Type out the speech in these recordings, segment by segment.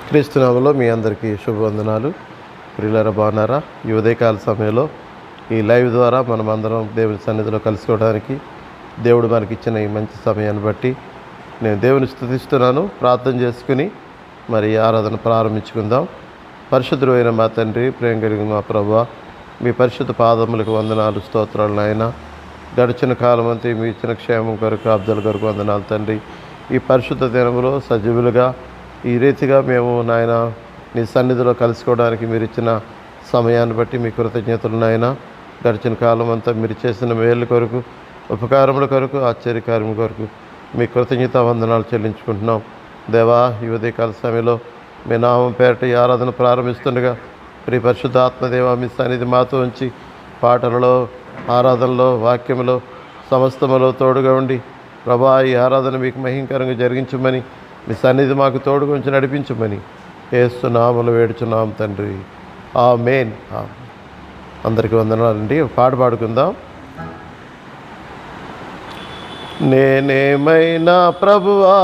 క్రీస్తునామములో మీ అందరికీ శుభవందనాలు. ప్రియులారా, బాగున్నారా? ఈ ఉదయకాల సమయంలో ఈ లైవ్ ద్వారా మనం అందరం దేవుని సన్నిధిలో కలుసుకోవడానికి దేవుడు మనకి ఇచ్చిన ఈ మంచి సమయాన్ని బట్టి నేను దేవుని స్తుతిస్తున్నాను. ప్రార్థన చేసుకుని మరి ఆరాధన ప్రారంభించుకుందాం. పరిశుద్ధుడు అయిన మా తండ్రి, ప్రేమ కలిగిన మా ప్రభువా, మీ పరిశుద్ధ పాదములకు వందనాలు, స్తోత్రాలు నాయన. గడిచిన కాలం అంతా మీ ఇచ్చిన క్షేమం కొరకు, కాపుదల కొరకు వందనాలు తండ్రి. ఈ పరిశుద్ధ దినములో సజీవులుగా ఈ రీతిగా మేము నాయన నీ సన్నిధిలో కలుసుకోవడానికి మీరు ఇచ్చిన సమయాన్ని బట్టి మీ కృతజ్ఞతలు నాయన. గడిచిన కాలం అంతా మీరు చేసిన మేలు కొరకు, ఉపకారముల కొరకు, ఆశ్చర్యకార్యముల కొరకు మీ కృతజ్ఞత వందనాలు చెల్లించుకుంటున్నాం. దేవా, ఈ ఉదయకాల సమయంలో మీ నామం పేరట ఈ ఆరాధన ప్రారంభిస్తుండగా ప్రియ పరిశుద్ధ ఆత్మదేవ మీ సన్నిధి మాతో ఉంచి పాటలలో, ఆరాధనలో, వాక్యములో, సమస్తములో తోడుగా ఉండి ప్రభా ఈ ఆరాధన మీకు మహింకరంగా జరిగించమని, మీ సన్నిధి మాకు తోడుగా ఉంచి నడిపించమని యేసు నామములో వేడుచున్నాం తండ్రి, ఆమేన్. అందరికీ వందనాలండి. పాట పాడుకుందాం. నేనేమైనా ప్రభువా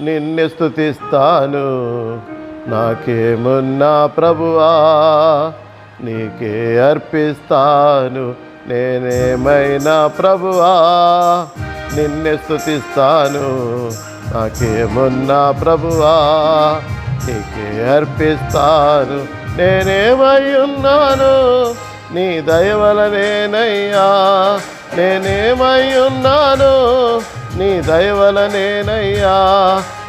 నిన్ను స్తుతిస్తాను, నాకేమున్నా ప్రభువా నీకే అర్పిస్తాను. నేనేమైనా ప్రభువా నిన్ను స్తుతిస్తాను, నాకేమున్నా ప్రభువా నీకే అర్పిస్తాను. నేనేమై ఉన్నాను నీ దయ వలనేనయ్యా, నేనేమై ఉన్నాను నీ దయ వలనేనయ్యా.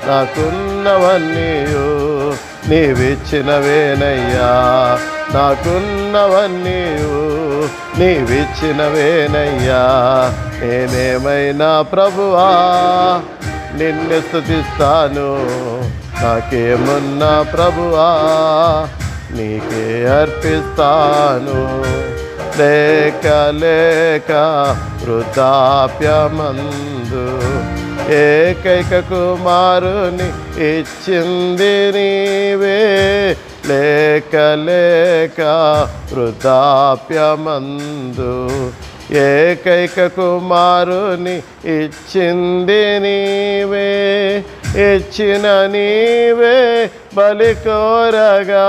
నాకున్నవన్నీయు నీవిచ్చినవేనయ్యా, నాకున్నవన్నీయు నీవిచ్చినవేనయ్యా. నేనేమైనా ప్రభువా నిన్ను స్తుతిస్తాను, నాకేమున్నా ప్రభువా నీకే అర్పిస్తాను. లేక లేక వృద్ధాప్యమందు ఏకైక కుమారుని ఇచ్చింది నీవే. లేక లేక వృద్ధాప్యమందు ఏకైక కుమారుని ఇచ్చింది నీవే. ఇచ్చిన నీవే బలి కోరగా,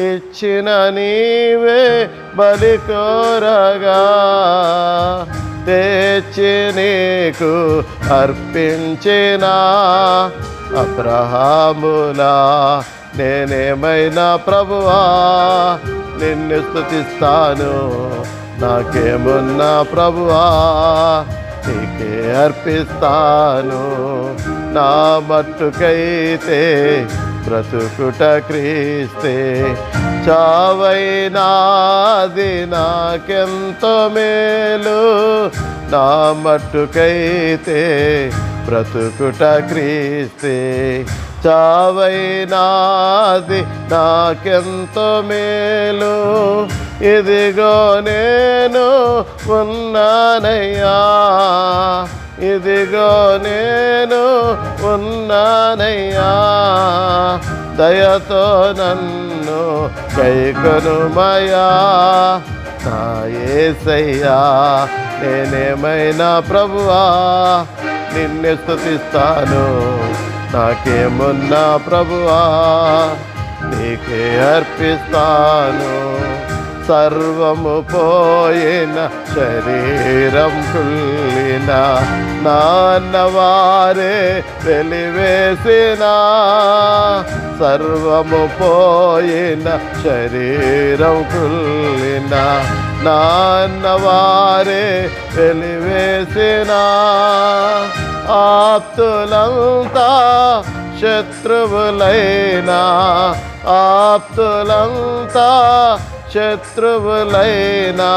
ఇచ్చిన నీవే బలి కోరగా, తెచ్చి నీకు అర్పించిన అబ్రహాములా నేనేమైనా ప్రభువా నిన్ను స్తుతిస్తాను, నాకేమున్నా ప్రభువా నీకే అర్పిస్తాను. నా మట్టుకైతే బ్రతుకుట క్రీస్తే, చావైనాది నాకెంతో మేలు. నా మట్టుకైతే బ్రతుకుట క్రీస్తే, చావైనాది నాకెంతో మేలు. ఇదిగో నేను ఉన్నానయ్యా, ఇదిగో నేను ఉన్నానయ్యా. దయతో నన్ను కైకొనుమయా నా యేసయ్యా. నేనేమైనా ప్రభువా నిన్ను స్తుతిస్తాను, నాకేమున్నా ప్రభువా నీకే అర్పిస్తాను. సర్వము పోయిన శరీరం కుళ్ళిన నాన్నవారే వెలివేసిన, సర్వము పోయిన శరీరం కుళ్ళిన నాన్నవారే వెలివేసిన. ఆప్తులంతా శత్రువులైనా, ఆప్తులంతా శత్రువులైనా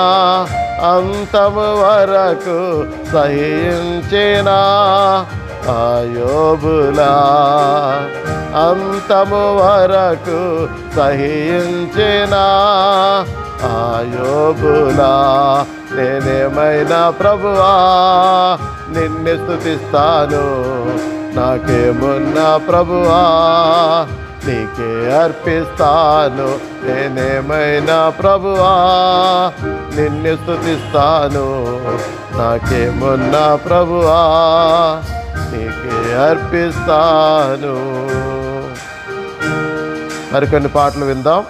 అంతము వరకు సహించిన యోబులా, అంతము వరకు సహించిన యోబులా. నేనేమైనా ప్రభువా నిన్ను స్తుతిస్తాను, నాకేమున్నా ప్రభువా నీకే అర్పిస్తాను. నేనేమైనా ప్రభువా నిన్ను స్తుతిస్తాను, నాకేమున్నా ప్రభువా నీకే అర్పిస్తాను. మరికొన్ని పాటలు విందాం.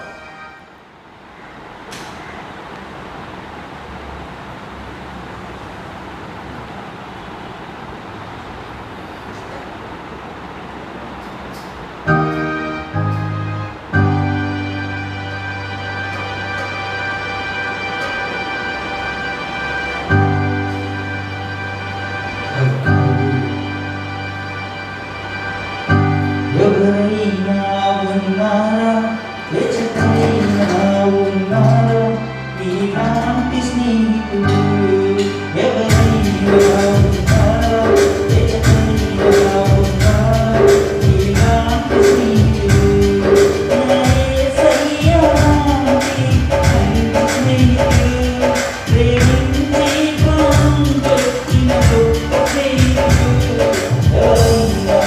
ఎవరైనా ఉన్నారా, ఎచ్చటైనా ఉన్నారా, నీలాంటి స్నేహితుడు? ఎవరైనా ఉన్నారా, ఎచ్చటైనా ఉన్నారా, నీలాంటి స్నేహితుడు? యేసయ్య లాంటి స్నేహితుడు, ప్రేమించి పంపొచ్చిన గొప్ప స్నేహితుడు. ఎవరైనా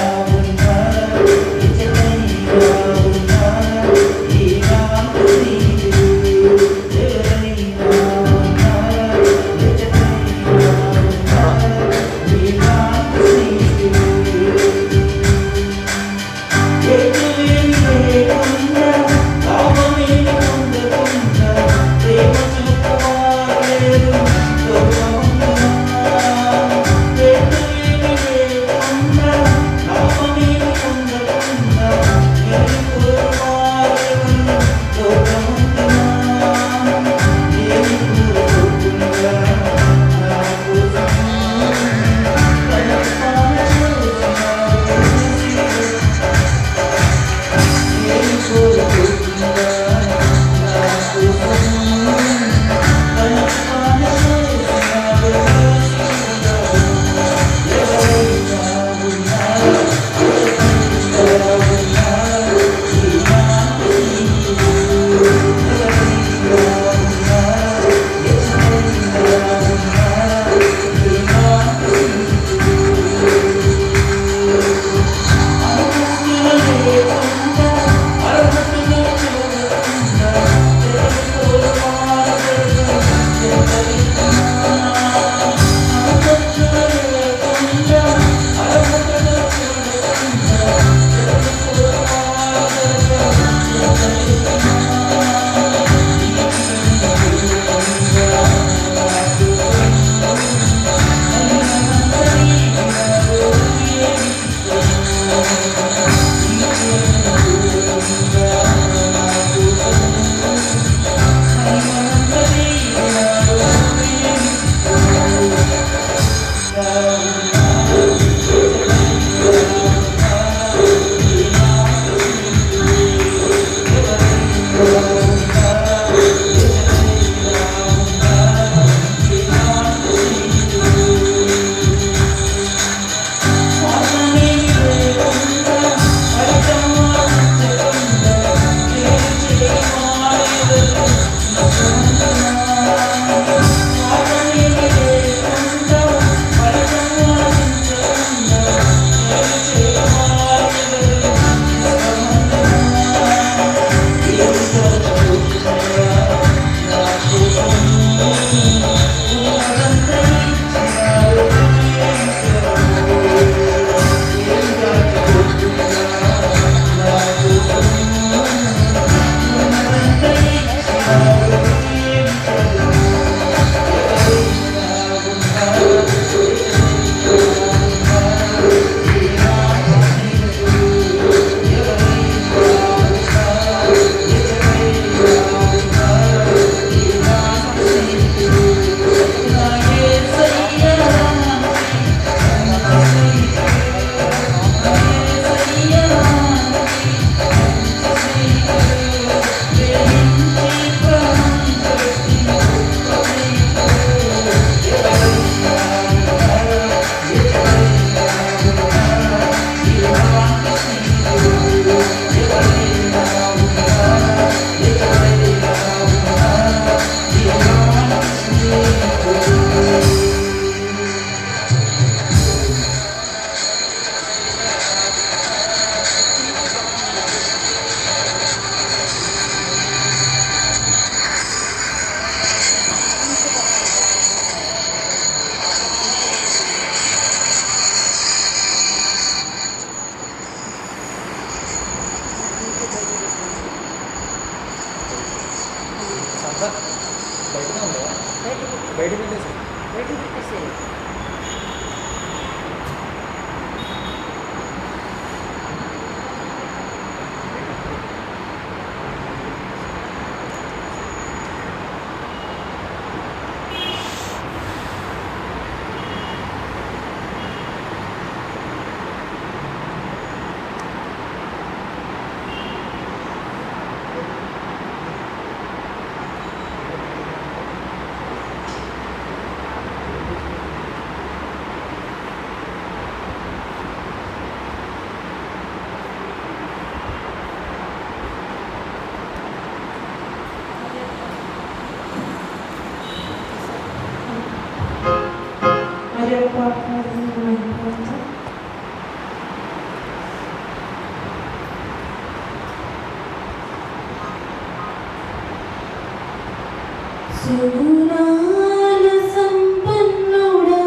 సుగుణాల సంపన్నుడా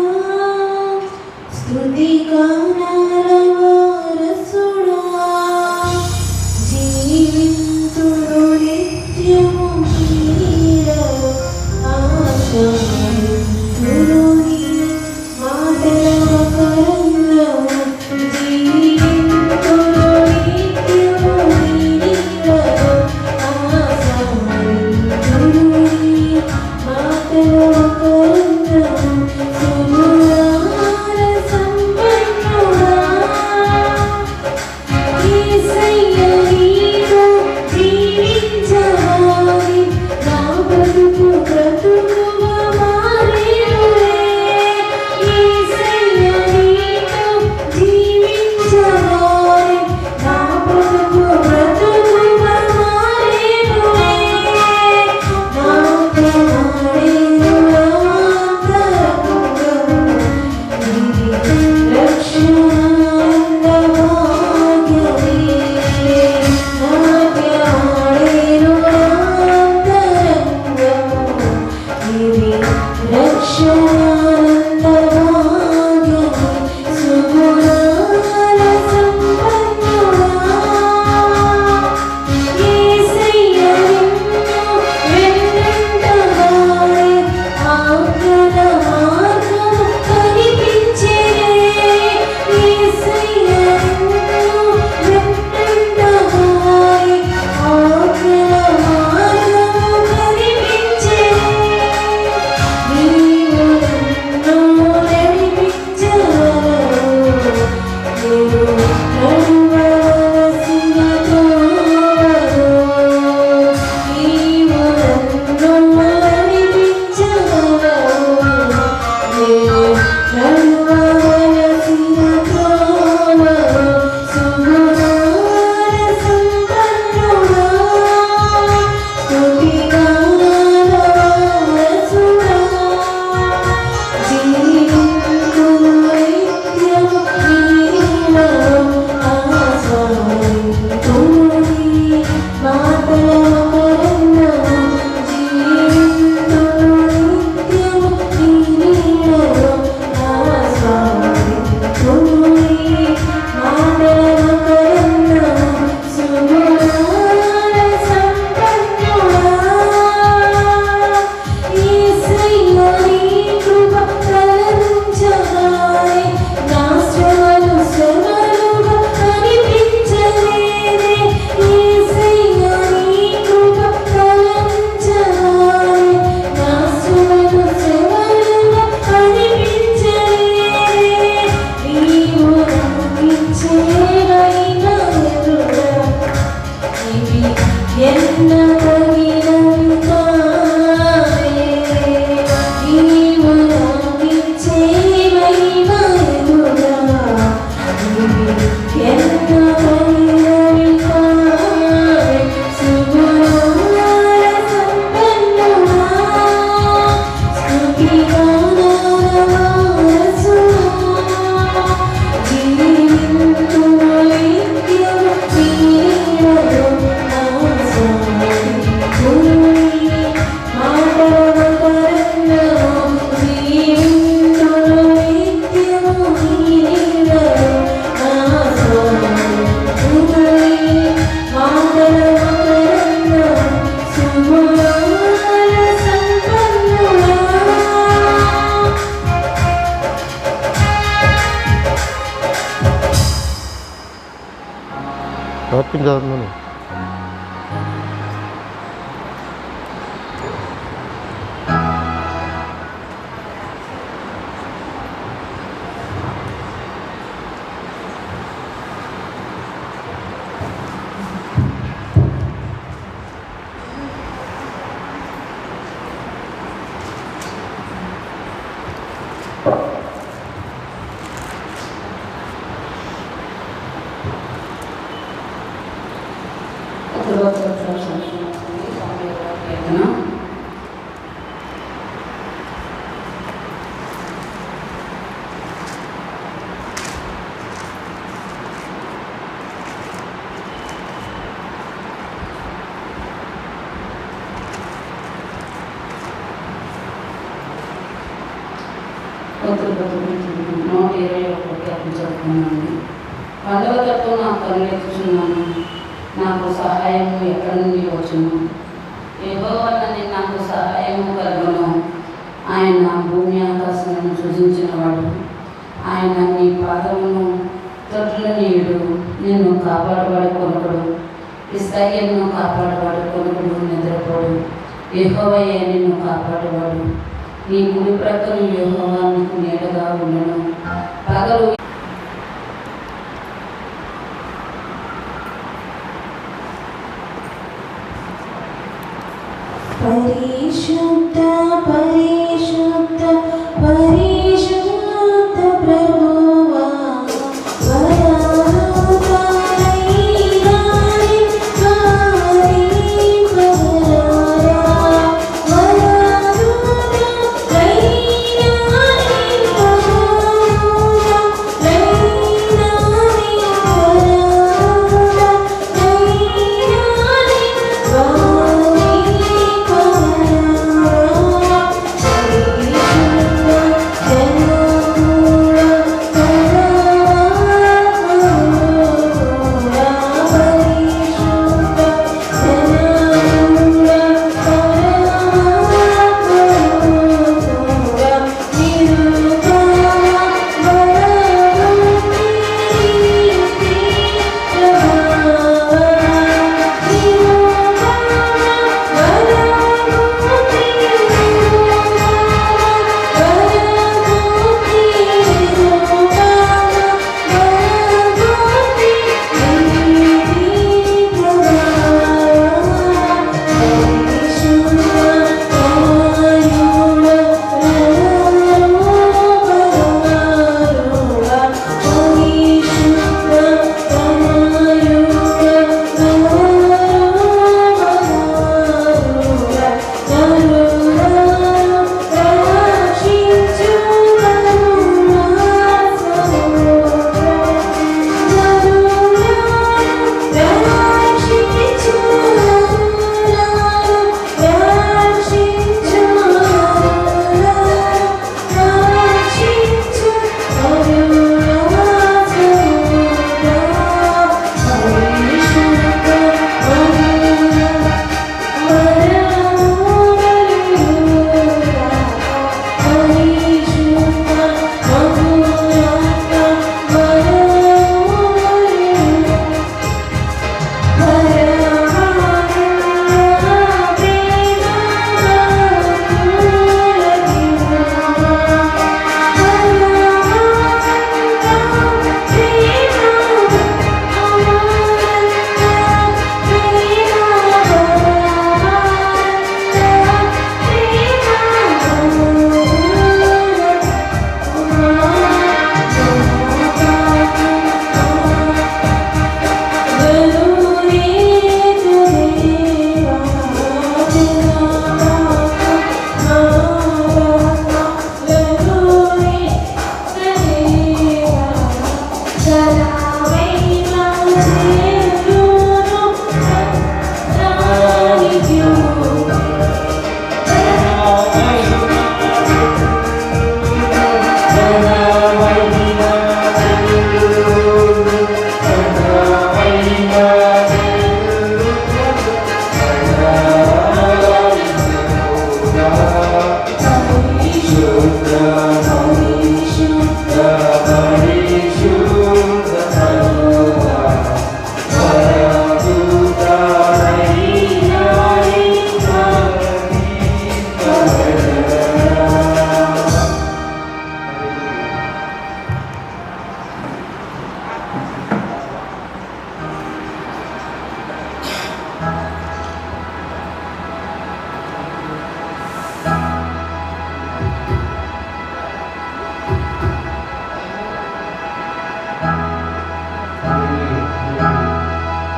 స్తుతి గానాల వారసుడా జీవింతుడు నిత్యము నీలో ఆశయంతుడు నీ మాటల కరంగము జీవింతుడు నిత్యము నీలో ఆశయంతుడు నీ మాటల కరంగము సుగుణాల సంపన్నుడా యేసయ్య నీతో జీవించవాలి నా బ్రతుకు బ్రతుకుగా మారేనులే యేసయ్య నీతో జీవించవాలి నా బ్రతుకు బ్రతుకుగా మారేనులే నా ప్రాణేనులా అంతరంగము ఇది రక్షణానంద భాగ్యమే నా ప్రాణేనులా అంతరంగము ఇది రక్షణానంద భాగ్యమే సుగుణాల సంపన్నుడా యేసయ్య నిన్ను వెన్నంటగానే ఆజ్ఞల మార్గము కనిపించెనే యేసయ్య నిన్ను వెన్నంటగానే ఆజ్ఞల మార్గము కనిపించెనే నీవు నన్ను నడిపించగలవు నీవు నడవలసిన త్రోవలో నీవు నన్ను నడిపించగలవు నీవు నడవలసిన త్రోవలో సుగుణాల సంపన్నుడా స్తుతి గానాల వారసుడా జీవింతుడు నిత్యము నీలో ఆశయంతుడు నీ మాటల కరంగము జీవింతుడు నిత్యము నీలో ఆశయంతుడు నీ మాటల కరంగము సుగుణాల సంపన్నుడా యేసయ్య నీ కృప తలంచగానే నా శ్రమలు శ్రమలుగా కనిపించలేదే యేసయ్య నీ కృప తలంచగానే నా శ్రమలు శ్రమలుగా కనిపించలేదే నీవు రంగించేవైన ఎదురా ఇవి ఎన్నదగినవి కావే నీవు రంగించేవైన ఎదురా ఇవి ఎన్నదగినవి కావే సుగుణాల సంపన్నుడా స్తుతి గానాల వారసుడా జీవింతుడు నిత్యము నీలో ఆశయంతుడు నీ మాటల కరంగము జీవింతుడు నిత్యము నీలో ఆశయంతుడు నీ మాటల కరంగము సుగుణాల సంపన్నుడా వాక్యం చదువుతున్నాను. 121 అర్పించుకున్నాను. పండుగ తట్టు నా కనులెత్తుచున్నాను, నాకు సహాయము ఎక్కడి నుండి వచ్చును? యెహోవా నాకు సహాయము కలుగును. ఆయన భూమి ఆకాశమును సృజించినవాడు. ఆయన నీ పాదమును తొట్టులనీయుడు. నిన్ను కాపాడవాడు కొనుకడు. ఇశ్రాయేలును కాపాడవాడు కొనుకడు నిద్రపోడు. యెహోవాయే నిన్ను కాపాడవాడు. నీ కుడి ప్రక్కన యెహోవా నీకు నీడగా ఉండను. పగలు పరిశుద్ధ పరిశుద్ధ పరిశుద్ధ ప్రభువా వరారుతారైనాని వారి వరారా వరారుతారైనాని వరారా రైనాని వరారా రైనాని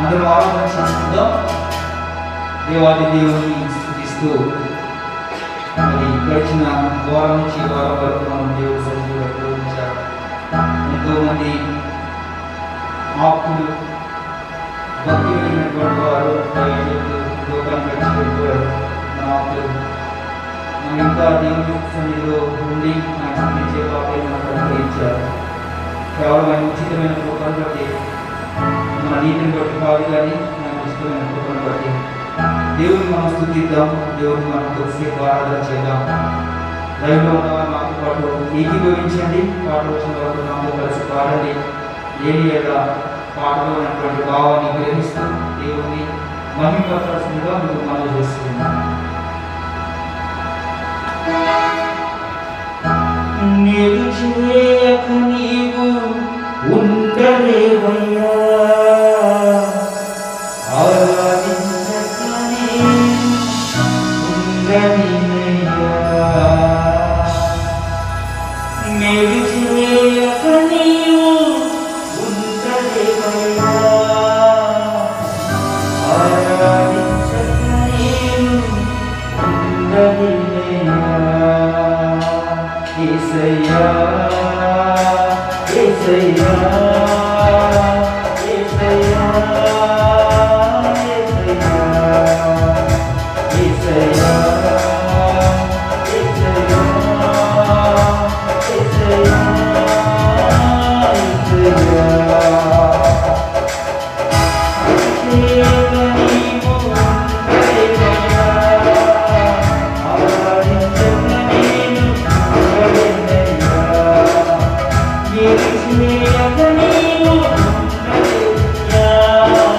అందరూ ఆరాధన చేసుకుందాం. దేవాది దేవుని స్తుతిస్తూ మరి గడిచిన వారం నుంచి వారం వరకు మనం దేవుడు సన్నిధిలో ఉపయోగించారు. ఎంతో మంది ఆప్తులు భక్తి వెళ్ళినటువంటి వారు లోకాన్ని గడిచిపోయారు. మన ఆప్తులు మనం ఇంకా దేవుని సన్నిధిలో ఉండి నాకు సంబంధించే కేవలం ఆయన ఉచితమైన కృపను బట్టి, మన నీతిని బట్టి కాదు కానీ ఆయన ఉచితమైన కృపను బట్టి దేవుని మనం స్తుతిద్దాం, దేవుని మనం కొద్దిసేపు ఆరాధన చేద్దాం. లైవ్లో ఉన్నవారు మాతో పాటు ఏకీభవించండి. పాట వచ్చిన వరకు మాతో కలిసి పాడండి. ఏలియా పాటలో ఉన్నటువంటి భావాన్ని గ్రహిస్తూ దేవుని మహిమపరచాల్సిందిగా మీకు మనం చేస్తున్నాం. నీవు చేయక నీవు ఉండలేవయ్యా, ఆరాధించక నీవు ఉండలేవయ్యా. నీవు చేయక నీవు ఉండలేవయ్యా, ఆరాధించక నీవు ఉండలేవయ్యా. యేసయ్యా యేసయ్యా యేసయ్యా యేసయ్యా యేసయ్యా యేసయ్యా యేసయ్యా Yeah.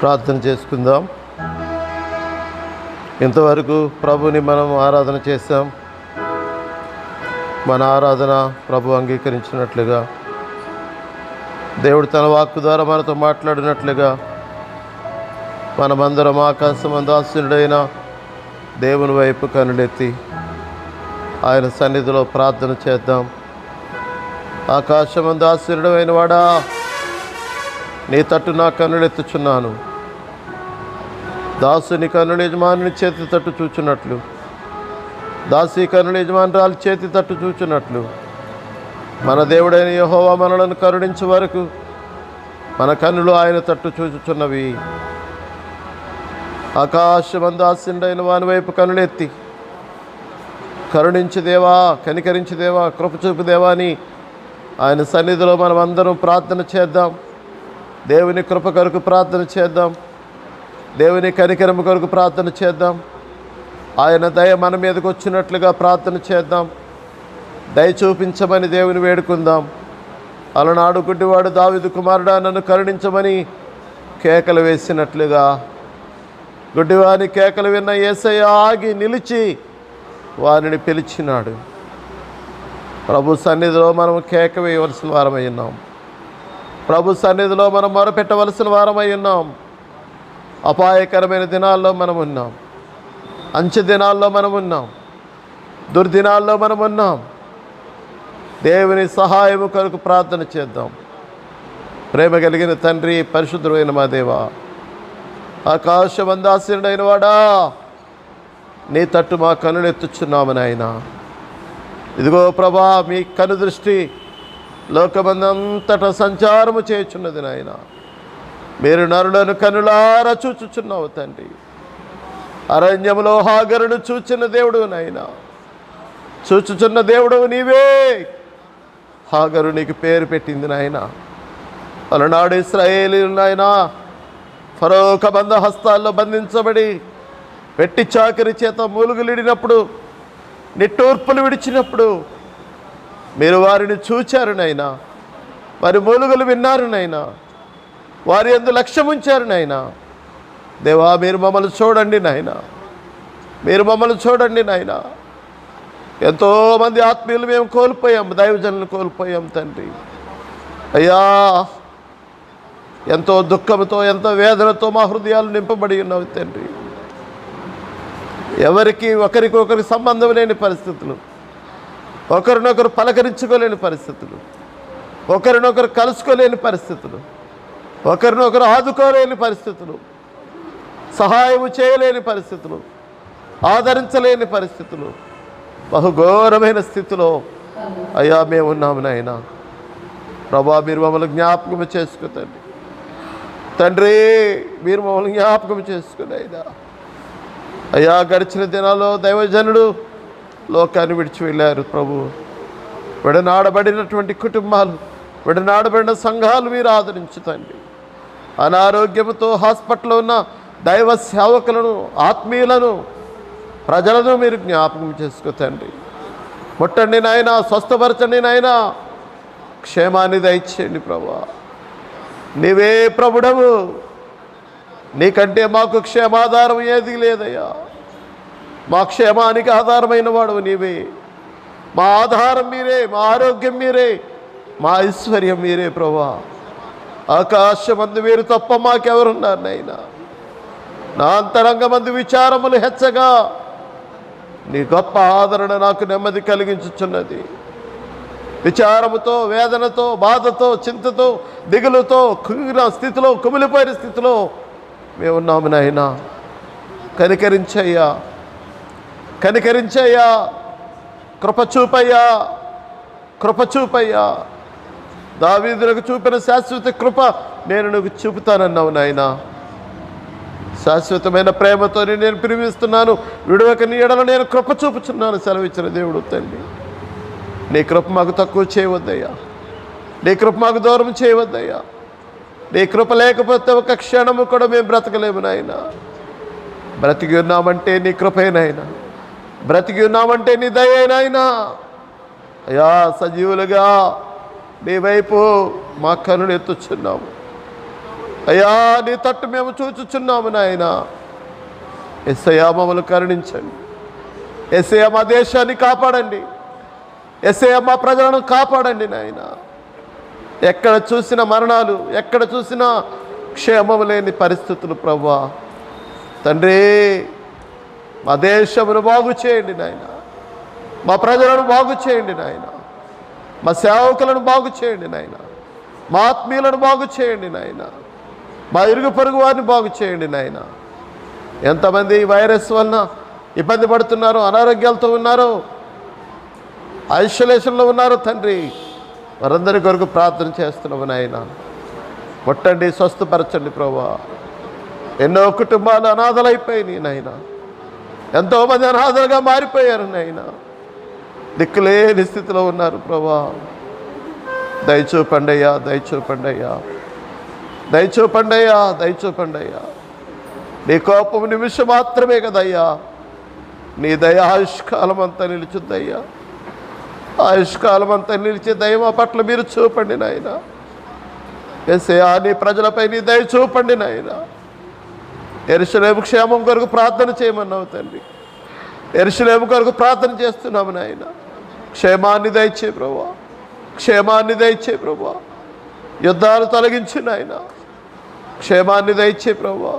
ప్రార్థన చేసుకుందాం. ఇంతవరకు ప్రభుని మనం ఆరాధన చేశాం. మన ఆరాధన ప్రభు అంగీకరించినట్లుగా, దేవుడు తన వాక్కు ద్వారా మనతో మాట్లాడినట్లుగా మనమందరం ఆకాశమందు ఆసీనుడైన దేవుని వైపు కనులెత్తి ఆయన సన్నిధిలో ప్రార్థన చేద్దాం. ఆకాశమందు ఆసీనుడైన వాడా, నీ తట్టు నా కన్నులెత్తుచున్నాను. దాసుని కన్నుల యజమాని చేతి తట్టు చూచున్నట్లు, దాసి కన్నుల యజమానురాలు చేతి తట్టు చూచున్నట్లు, మన దేవుడైన యెహోవా మనలను కరుణించే వరకు మన కన్నులు ఆయన తట్టు చూచుచున్నవి. ఆకాశమందు ఆసీనుడైన వాని వైపు కన్నులెత్తి, కరుణించు దేవా, కనికరించు దేవా, కృపచూపు దేవా అని ఆయన సన్నిధిలో మనం అందరం ప్రార్థన చేద్దాం. దేవుని కృప కొరకు ప్రార్థన చేద్దాం. దేవుని కనికరము కొరకు ప్రార్థన చేద్దాం. ఆయన దయ మన మీదకి వచ్చినట్లుగా ప్రార్థన చేద్దాం. దయ చూపించమని దేవుని వేడుకుందాం. అలనాడు గుడ్డివాడు దావీదు కుమారుడా నన్ను కరుణించమని కేకలు వేసినట్లుగా గుడ్డివాని కేకలు విన్న యేసయ్య ఆగి నిలిచి వారిని పిలిచినాడు. ప్రభు సన్నిధిలో మనం కేక వేయవలసిన వారమై ఉన్నాం. ప్రభు సన్నిధిలో మనం మొరపెట్టవలసిన వారమై ఉన్నాం. అపాయకరమైన దినాల్లో మనం ఉన్నాం. అంచె దినాల్లో మనం ఉన్నాం. దుర్దినాల్లో మనం ఉన్నాం. దేవుని సహాయము కొరకు ప్రార్థన చేద్దాం. ప్రేమ కలిగిన తండ్రి, పరిశుద్ధుడైన మా దేవా, ఆకాశమందు ఆసీనుడైన వాడా, నీ తట్టు మా కన్నులెత్తుచున్నాము నాయన. ఇదిగో ప్రభా, మీ కను దృష్టి లోకమందంతటా సంచారము చేయుచున్నది నాయన. మీరు నరులను కనులారా చూచుచున్నావు తండ్రి. అరణ్యములో హాగరును చూచిన దేవుడు నాయన, చూచుచున్న దేవుడు నీవే. హాగరు నీకు పేరు పెట్టింది నాయన. అలనాడు ఇశ్రాయేలీయులు నాయన ఫరోక బంధ హస్తాల్లో బంధించబడి వెట్టి చాకరి చేత మూలుగులిడినప్పుడు, నిట్టూర్పులు విడిచినప్పుడు మీరు వారిని చూచారు నాయన. వారి మూలుగులు విన్నారు నాయన. వారి యందు లక్ష్యం ఉంచారు నాయన. దేవా, మీరు మమ్మల్ని చూడండి నాయన. మీరు మమ్మల్ని చూడండి నాయన. ఎంతోమంది ఆత్మీయులు మేము కోల్పోయాం, దైవజనులను కోల్పోయాం తండ్రి. అయ్యా, ఎంతో దుఃఖంతో, ఎంతో వేదనతో మా హృదయాలు నింపబడి ఉన్నవి తండ్రి. ఎవరికి ఒకరికి సంబంధం లేని పరిస్థితులు, ఒకరినొకరు పలకరించుకోలేని పరిస్థితులు, ఒకరినొకరు కలుసుకోలేని పరిస్థితులు, ఒకరినొకరు ఆదుకోలేని పరిస్థితులు, సహాయం చేయలేని పరిస్థితులు, ఆదరించలేని పరిస్థితులు, బహుఘోరమైన స్థితిలో అయ్యా మేము ఉన్నాము నాయన. ప్రభా, మీరు మమ్మల్ని జ్ఞాపకం చేసుకుంటండి తండ్రి. మీరు మమ్మల్ని జ్ఞాపకం చేసుకుని అయినా అయ్యా, గడిచిన దినాల్లో దైవజనుడు లోకాన్ని విడిచి వెళ్ళారు ప్రభు. విడనాడబడినటువంటి కుటుంబాలు, విడనాడబడిన సంఘాలు మీరు ఆదరించుతండి. అనారోగ్యంతో హాస్పిటల్లో ఉన్న దైవ సేవకులను, ఆత్మీయులను, ప్రజలను మీరు జ్ఞాపకం చేసుకుంటండి. ముట్టండి నాయన, స్వస్థపరచండి నాయన, క్షేమాన్ని దయచేయండి ప్రభా. నీవే ప్రభుడవు. నీకంటే మాకు క్షేమాధారం ఏది లేదయ్యా. మా క్షేమానికి ఆధారమైన వాడు నీవే. మా ఆధారం మీరే, మా ఆరోగ్యం మీరే, మా ఐశ్వర్యం మీరే ప్రభా. ఆకాశమందు మీరు తప్ప మాకెవరున్నారు నాయన. నా అంతరంగమందు విచారములు హెచ్చగా నీ గొప్ప ఆదరణ నాకు నెమ్మది కలిగించుచున్నది. విచారముతో, వేదనతో, బాధతో, చింతతో, దిగులుతో కుంగిన స్థితిలో, కుమిలిపోయిన స్థితిలో మేము ఉన్నాము నాయన. కనికరించయ్యా, కనికరించయ్యా, కృపచూపయ్యా, కృపచూపయ్యా. దావీదులకు చూపిన శాశ్వత కృప నేను నీకు చూపుతానన్నావు నాయన. శాశ్వతమైన ప్రేమతో నేను ప్రేమిస్తున్నాను, విడువక నీ ఎడల నేను కృప చూపుచున్నాను సెలవిచ్చిన దేవుడు తండ్రి. నీ కృప మాకు తక్కువ చేయవద్దయ్యా. నీ కృప మాకు దూరం చేయవద్దయ్యా. నీ కృప లేకపోతే ఒక క్షణము కూడా మేము బ్రతకలేము నాయన. బ్రతికి ఉన్నామంటే నీ కృపేనాయన, బ్రతికి ఉన్నామంటే నీ దయేనాయన. అయ్యా, సజీవులుగా నీ వైపు మా కనులు ఎత్తుచున్నాము. అయ్యా నీ తట్టు మేము చూచుచున్నాము నాయన. యేసయ్యా మమ్మల్ని కరుణించండి. యేసయ్యా మా దేశాన్ని కాపాడండి. యేసయ్యా మా ప్రజలను కాపాడండి నాయన. ఎక్కడ చూసిన మరణాలు, ఎక్కడ చూసినా క్షేమం లేని పరిస్థితులు ప్రభువా. తండ్రి మా దేశమును బాగు చేయండి నాయన. మా ప్రజలను బాగు చేయండి నాయన. మా సేవకులను బాగు చేయండి నాయన. మా ఆత్మీయులను బాగు చేయండి నాయన. మా ఇరుగు పొరుగు వారిని బాగు చేయండి నాయన. ఎంతమంది ఈ వైరస్ వలన ఇబ్బంది పడుతున్నారో, అనారోగ్యాలతో ఉన్నారో, ఐసోలేషన్లో ఉన్నారో తండ్రి, వారందరి కొరకు ప్రార్థన చేస్తున్నాము నాయన. ముట్టండి, స్వస్థపరచండి ప్రభువా. ఎన్నో కుటుంబాలు అనాథలైపోయినాయి నాయన. ఎంతోమంది అనాథలుగా మారిపోయారు నాయన. దిక్కులేని స్థితిలో ఉన్నారు ప్రభువా. దయచూపండి అయ్యా, దయచూపండి అయ్యా, దయచూపండి అయ్యా, దయచూపండి అయ్యా. నీ కోపం నిమిషం మాత్రమే కదయ్యా. నీ దయ ఆయుష్కాలం అంతా నిలుచుద్దయ్యా. ఆయుష్కాలం అంతా నిలిచే దయ మా పట్ల మీరు చూపండి నాయన. యేసయ్యా నీ ప్రజలపై నీ దయ చూపండి నాయన. యెరూషలేము క్షేమం కొరకు ప్రార్థన చేయమన్నావు తండ్రి. యెరూషలేము కొరకు ప్రార్థన చేస్తున్నాము నాయన. క్షేమాన్ని దయచే ప్రభువా, క్షేమాన్ని దయచే ప్రభువా. యుద్ధాలు తొలగించు నాయన. క్షేమాన్ని దయచే ప్రభువా.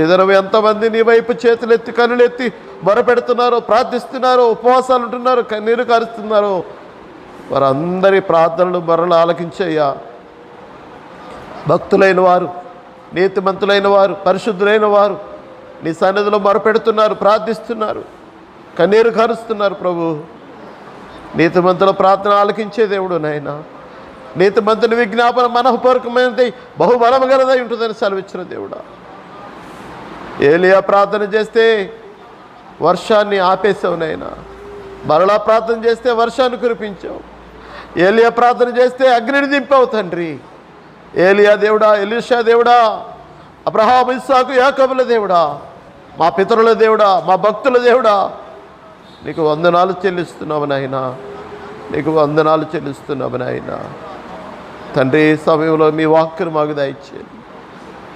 ఇద్దరు ఎంతమంది నీ వైపు చేతులెత్తి కన్నులెత్తి మొరపెడుతున్నారో, ప్రార్థిస్తున్నారో, ఉపవాసాలు ఉంటున్నారో, కన్నీరు కారుస్తున్నారో, వారందరి ప్రార్థనలు మరలు ఆలకించయ్యా. భక్తులైన వారు, నీతిమంతులైన వారు, పరిశుద్ధులైన వారు నీ సన్నిధిలో మొరపెడుతున్నారు, ప్రార్థిస్తున్నారు, కన్నీరు కారుస్తున్నారు ప్రభు. నీతిమంతుల ప్రార్థన ఆలకించే దేవుడు నాయన. నీతిమంతుని విజ్ఞాపన మనఃపూర్వకమైనది, బహుబలం గలదై ఉంటుందని సెలవిచ్చిన దేవుడా. ఏలియా ప్రార్థన చేస్తే వర్షాన్ని ఆపేసావు నాయన. మరలా ప్రార్థన చేస్తే వర్షాన్ని కురిపించావు. ఏలియా ప్రార్థన చేస్తే అగ్నిని దింపావు తండ్రి. ఏలియా దేవుడా, ఎలీషా దేవుడా, అబ్రహాము, ఇస్సాకు, యాకోబుల దేవుడా, మా పితరుల దేవుడా, మా భక్తుల దేవుడా, నీకు వందనాలు చెల్లిస్తున్నావు నాయన. నీకు వందనాలు చెల్లిస్తున్నావు నాయన. తండ్రి ఈ సమయంలో మీ వాక్కును మాకు దయచేయండి.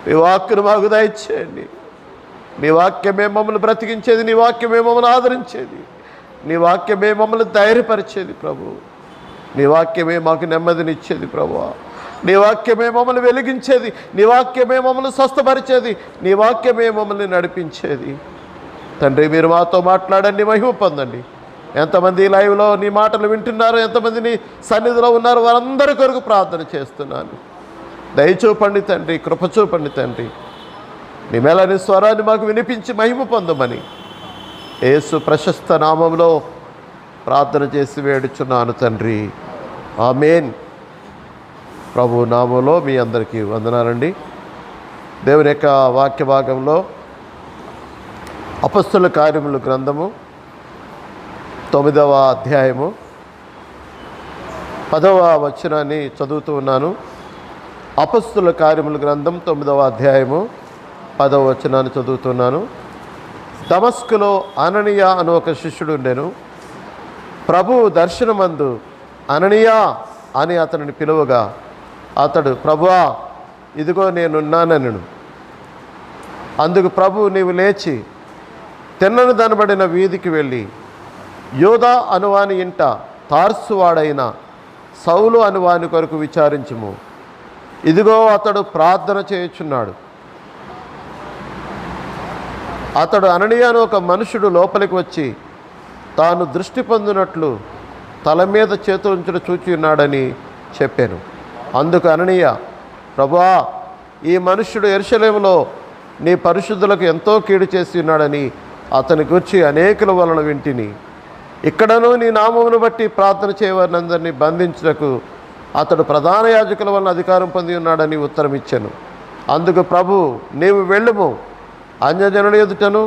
మీ వాక్కును మాకు దయచేయండి. నీ వాక్యమే మమ్మల్ని బ్రతికించేది. నీ వాక్యమే మమ్మల్ని ఆదరించేది. నీ వాక్యమే మమ్మల్ని ధైర్యపరిచేది ప్రభు. నీ వాక్యమే మాకు నెమ్మదినిచ్చేది ప్రభు. నీ వాక్యమే మమ్మల్ని వెలిగించేది. నీ వాక్యమే మమ్మల్ని స్వస్థపరిచేది. నీ వాక్యమే మమ్మల్ని నడిపించేది. తండ్రి మీరు మాతో మాట్లాడండి, మహిమ పొందండి. ఎంతమంది లైవ్లో నీ మాటలు వింటున్నారో, ఎంతమంది నీ సన్నిధిలో ఉన్నారో వారందరి కొరకు ప్రార్థన చేస్తున్నాను. దయచూపండి తండ్రి, కృప చూపండి తండ్రి. నీ మేలని స్వరాన్ని మాకు వినిపించి మహిమ పొందమని యేసు ప్రశస్త నామంలో ప్రార్థన చేసి వేడుచున్నాను తండ్రి. ఆమేన్. ప్రభు నామంలో మీ అందరికీ వందనాలండి. దేవుని యొక్క వాక్య భాగంలో అపొస్తలుల కార్యముల గ్రంథము 9వ అధ్యాయము 10వ వచనాన్ని చదువుతూ ఉన్నాను. అపొస్తలుల కార్యముల గ్రంథం 9వ అధ్యాయము 10వ వచనాన్ని చదువుతున్నాను. దమస్కులో అననీయ అను ఒక శిష్యుడు ఉండెను. ప్రభువు దర్శనమందు అననీయా అని అతనిని పిలువగా అతడు, ప్రభువా ఇదిగో నేనున్నానెను. అందుకు ప్రభువు, నీవు లేచి తిన్నను దనబడిన వీధికి వెళ్ళి యూదా అనువాని ఇంట తార్సువాడైన సౌలు అనువాని కొరకు విచారించుము. ఇదిగో అతడు ప్రార్థన చేయుచున్నాడు. అతడు అననీయాను ఒక మనుషుడు లోపలికి వచ్చి తాను దృష్టి పొందినట్లు తల మీద చేతులుంచుట చూచి ఉన్నాడని చెప్పాను. అందుకు అననీయ, ప్రభువా ఈ మనుష్యుడు యెరూషలేములో నీ పరిశుద్ధులకు ఎంతో కీడు చేసి ఉన్నాడని అతని గురించి అనేకుల వలన వింటిని. ఇక్కడను నీ నామమును బట్టి ప్రార్థన చేయవారిని అందరినీ బంధించుటకు అతడు ప్రధాన యాజకుల వలన అధికారం పొంది ఉన్నాడని ఉత్తరం ఇచ్చాను. అందుకు ప్రభు, నీవు వెళ్ళుము, అన్యజనుల ఎదుటను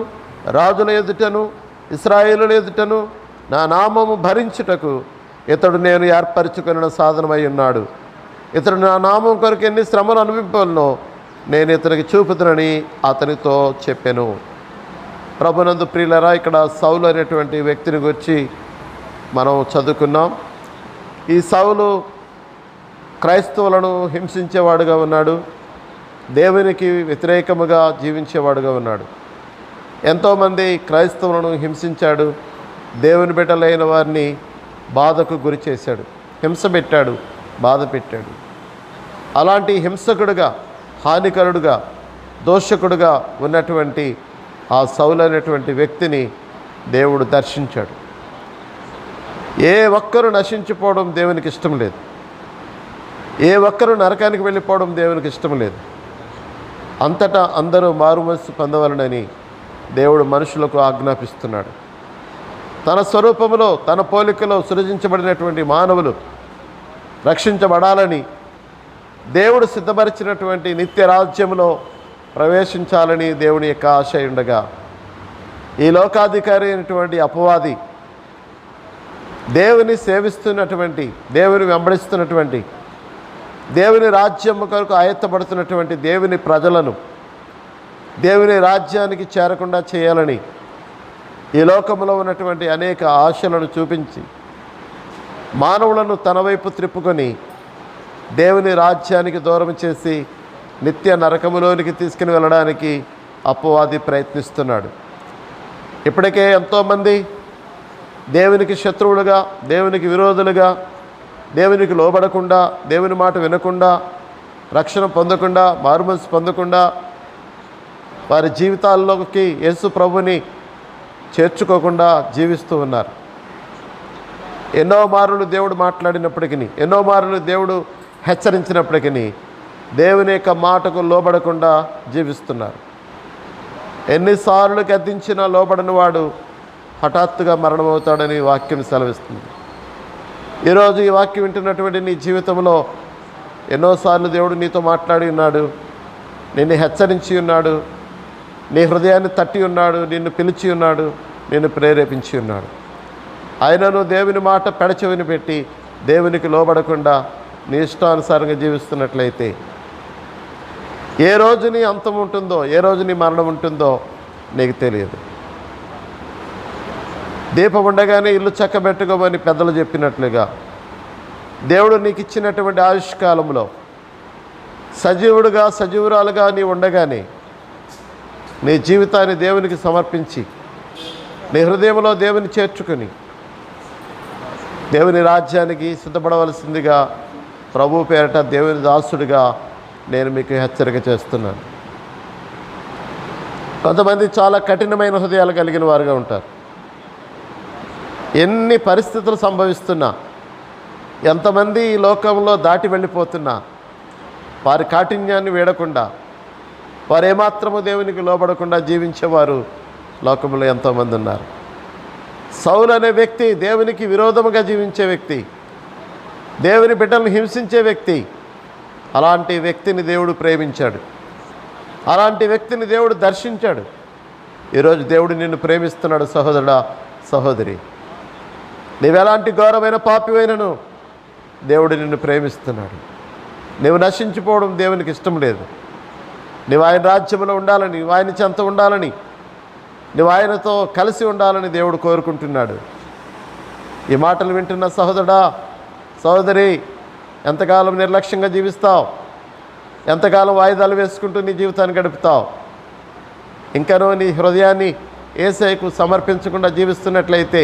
రాజుల ఎదుటను ఇశ్రాయేలుల ఎదుటను నా నామము భరించుటకు ఇతడు నేను ఏర్పరచుకున్న సాధనమై ఉన్నాడు. ఇతడు నా నామం కొరకు ఎన్ని శ్రమలు అనుభవింపలనో నేను ఇతనికి చూపుతునని అతనితో చెప్పాను. ప్రభునందు ప్రియులరా, ఇక్కడ సౌలు అనేటువంటి వ్యక్తిని గురించి మనం చదువుకున్నాం. ఈ సౌలు క్రైస్తవులను హింసించేవాడుగా ఉన్నాడు. దేవునికి వ్యతిరేకముగా జీవించేవాడుగా ఉన్నాడు. ఎంతోమంది క్రైస్తవులను హింసించాడు. దేవుని బిడ్డలైన వారిని బాధకు గురి చేశాడు, హింస పెట్టాడు, బాధ పెట్టాడు. అలాంటి హింసకుడుగా, హానికరుడుగా, దోషకుడుగా ఉన్నటువంటి ఆ సౌలు అనేటువంటి వ్యక్తిని దేవుడు దర్శించాడు. ఏ ఒక్కరూ నశించిపోవడం దేవునికి ఇష్టం లేదు. ఏ ఒక్కరూ నరకానికి వెళ్ళిపోవడం దేవునికి ఇష్టం లేదు. అంతటా అందరూ మారుమనస్సు పొందవలనని దేవుడు మనుషులకు ఆజ్ఞాపిస్తున్నాడు. తన స్వరూపములో, తన పోలికలో సృజించబడినటువంటి మానవులు రక్షించబడాలని, దేవుడు సిద్ధపరిచినటువంటి నిత్య రాజ్యంలో ప్రవేశించాలని దేవుని యొక్క ఆశ ఉండగా, ఈ లోకాధికారి అయినటువంటి అపవాది, దేవుని సేవిస్తున్నటువంటి, దేవుని వెంబడిస్తున్నటువంటి, దేవుని రాజ్యం కొరకు ఆయత్తపడుతున్నటువంటి దేవుని ప్రజలను దేవుని రాజ్యానికి చేరకుండా చేయాలని ఈ లోకంలో ఉన్నటువంటి అనేక ఆశలను చూపించి మానవులను తన వైపు త్రిప్పుకొని దేవుని రాజ్యానికి దూరం చేసి నిత్య నరకములోనికి తీసుకుని వెళ్ళడానికి అపవాది ప్రయత్నిస్తున్నాడు. ఇప్పటికే ఎంతోమంది దేవునికి శత్రువులుగా, దేవునికి విరోధులుగా, దేవునికి లోబడకుండా, దేవుని మాట వినకుండా, రక్షణ పొందకుండా, మారుమనసు పొందకుండా, వారి జీవితాల్లోకి యేసు ప్రభుని చేర్చుకోకుండా జీవిస్తూ ఉన్నారు. ఎన్నో మారులు దేవుడు మాట్లాడినప్పటికీ, ఎన్నో మారులు దేవుడు హెచ్చరించినప్పటికీ దేవుని యొక్క మాటకు లోబడకుండా జీవిస్తున్నారు. ఎన్నిసార్లు గద్దించినా లోబడని వాడు హఠాత్తుగా మరణమవుతాడని వాక్యం సెలవిస్తుంది. ఈరోజు ఈ వాక్యం వింటున్నటువంటి నీ జీవితంలో ఎన్నోసార్లు దేవుడు నీతో మాట్లాడి ఉన్నాడు, నిన్ను హెచ్చరించి ఉన్నాడు, నీ హృదయాన్ని తట్టి ఉన్నాడు, నిన్ను పిలిచి ఉన్నాడు, నిన్ను ప్రేరేపించి ఉన్నాడు. ఆయనను దేవుని మాట పెడచెవిని పెట్టి దేవునికి లోబడకుండా నీ ఇష్టానుసారంగా జీవిస్తున్నట్లయితే ఏ రోజు నీ అంతం ఉంటుందో, ఏ రోజు నీ మరణం ఉంటుందో నీకు తెలియదు. దీపం ఉండగానే ఇల్లు చక్కబెట్టుకోమని పెద్దలు చెప్పినట్లుగా దేవుడు నీకు ఇచ్చినటువంటి ఆయుష్కాలంలో సజీవుడుగా, సజీవురాలుగా నీ ఉండగానే నీ జీవితాన్ని దేవునికి సమర్పించి నీ హృదయంలో దేవుని చేర్చుకొని దేవుని రాజ్యానికి సిద్ధపడవలసిందిగా ప్రభు పేరట దేవుని దాసుడిగా నేను మీకు హెచ్చరిక చేస్తున్నాను. కొంతమంది చాలా కఠినమైన హృదయాలు కలిగిన వారుగా ఉంటారు. ఎన్ని పరిస్థితులు సంభవిస్తున్నా, ఎంతమంది ఈ లోకంలో దాటి వెళ్ళిపోతున్నా వారి కాఠిన్యాన్ని వీడకుండా, వారు ఏమాత్రము దేవునికి లోబడకుండా జీవించేవారు లోకంలో ఎంతోమంది ఉన్నారు. సౌలు అనే వ్యక్తి దేవునికి విరోధముగా జీవించే వ్యక్తి, దేవుని బిడ్డలను హింసించే వ్యక్తి. అలాంటి వ్యక్తిని దేవుడు ప్రేమించాడు, అలాంటి వ్యక్తిని దేవుడు దర్శించాడు. ఈరోజు దేవుడు నిన్ను ప్రేమిస్తున్నాడు. సహోదరుడా, సహోదరి, నీవెలాంటి ఘోరమైన పాపివైనను దేవుడు నిన్ను ప్రేమిస్తున్నాడు. నువ్వు నశించిపోవడం దేవునికి ఇష్టం లేదు. నువ్వు ఆయన రాజ్యంలో ఉండాలని, నువ్వు ఆయన చెంత ఉండాలని, నువ్వు ఆయనతో కలిసి ఉండాలని దేవుడు కోరుకుంటున్నాడు. ఈ మాటలు వింటున్న సహోదరుడా, సహోదరి, ఎంతకాలం నిర్లక్ష్యంగా జీవిస్తావు? ఎంతకాలం వాయిదాలు వేసుకుంటూ నీ జీవితాన్ని గడుపుతావు? ఇంకనూ నీ హృదయాన్ని యేసయ్యకు సమర్పించకుండా జీవిస్తున్నట్లయితే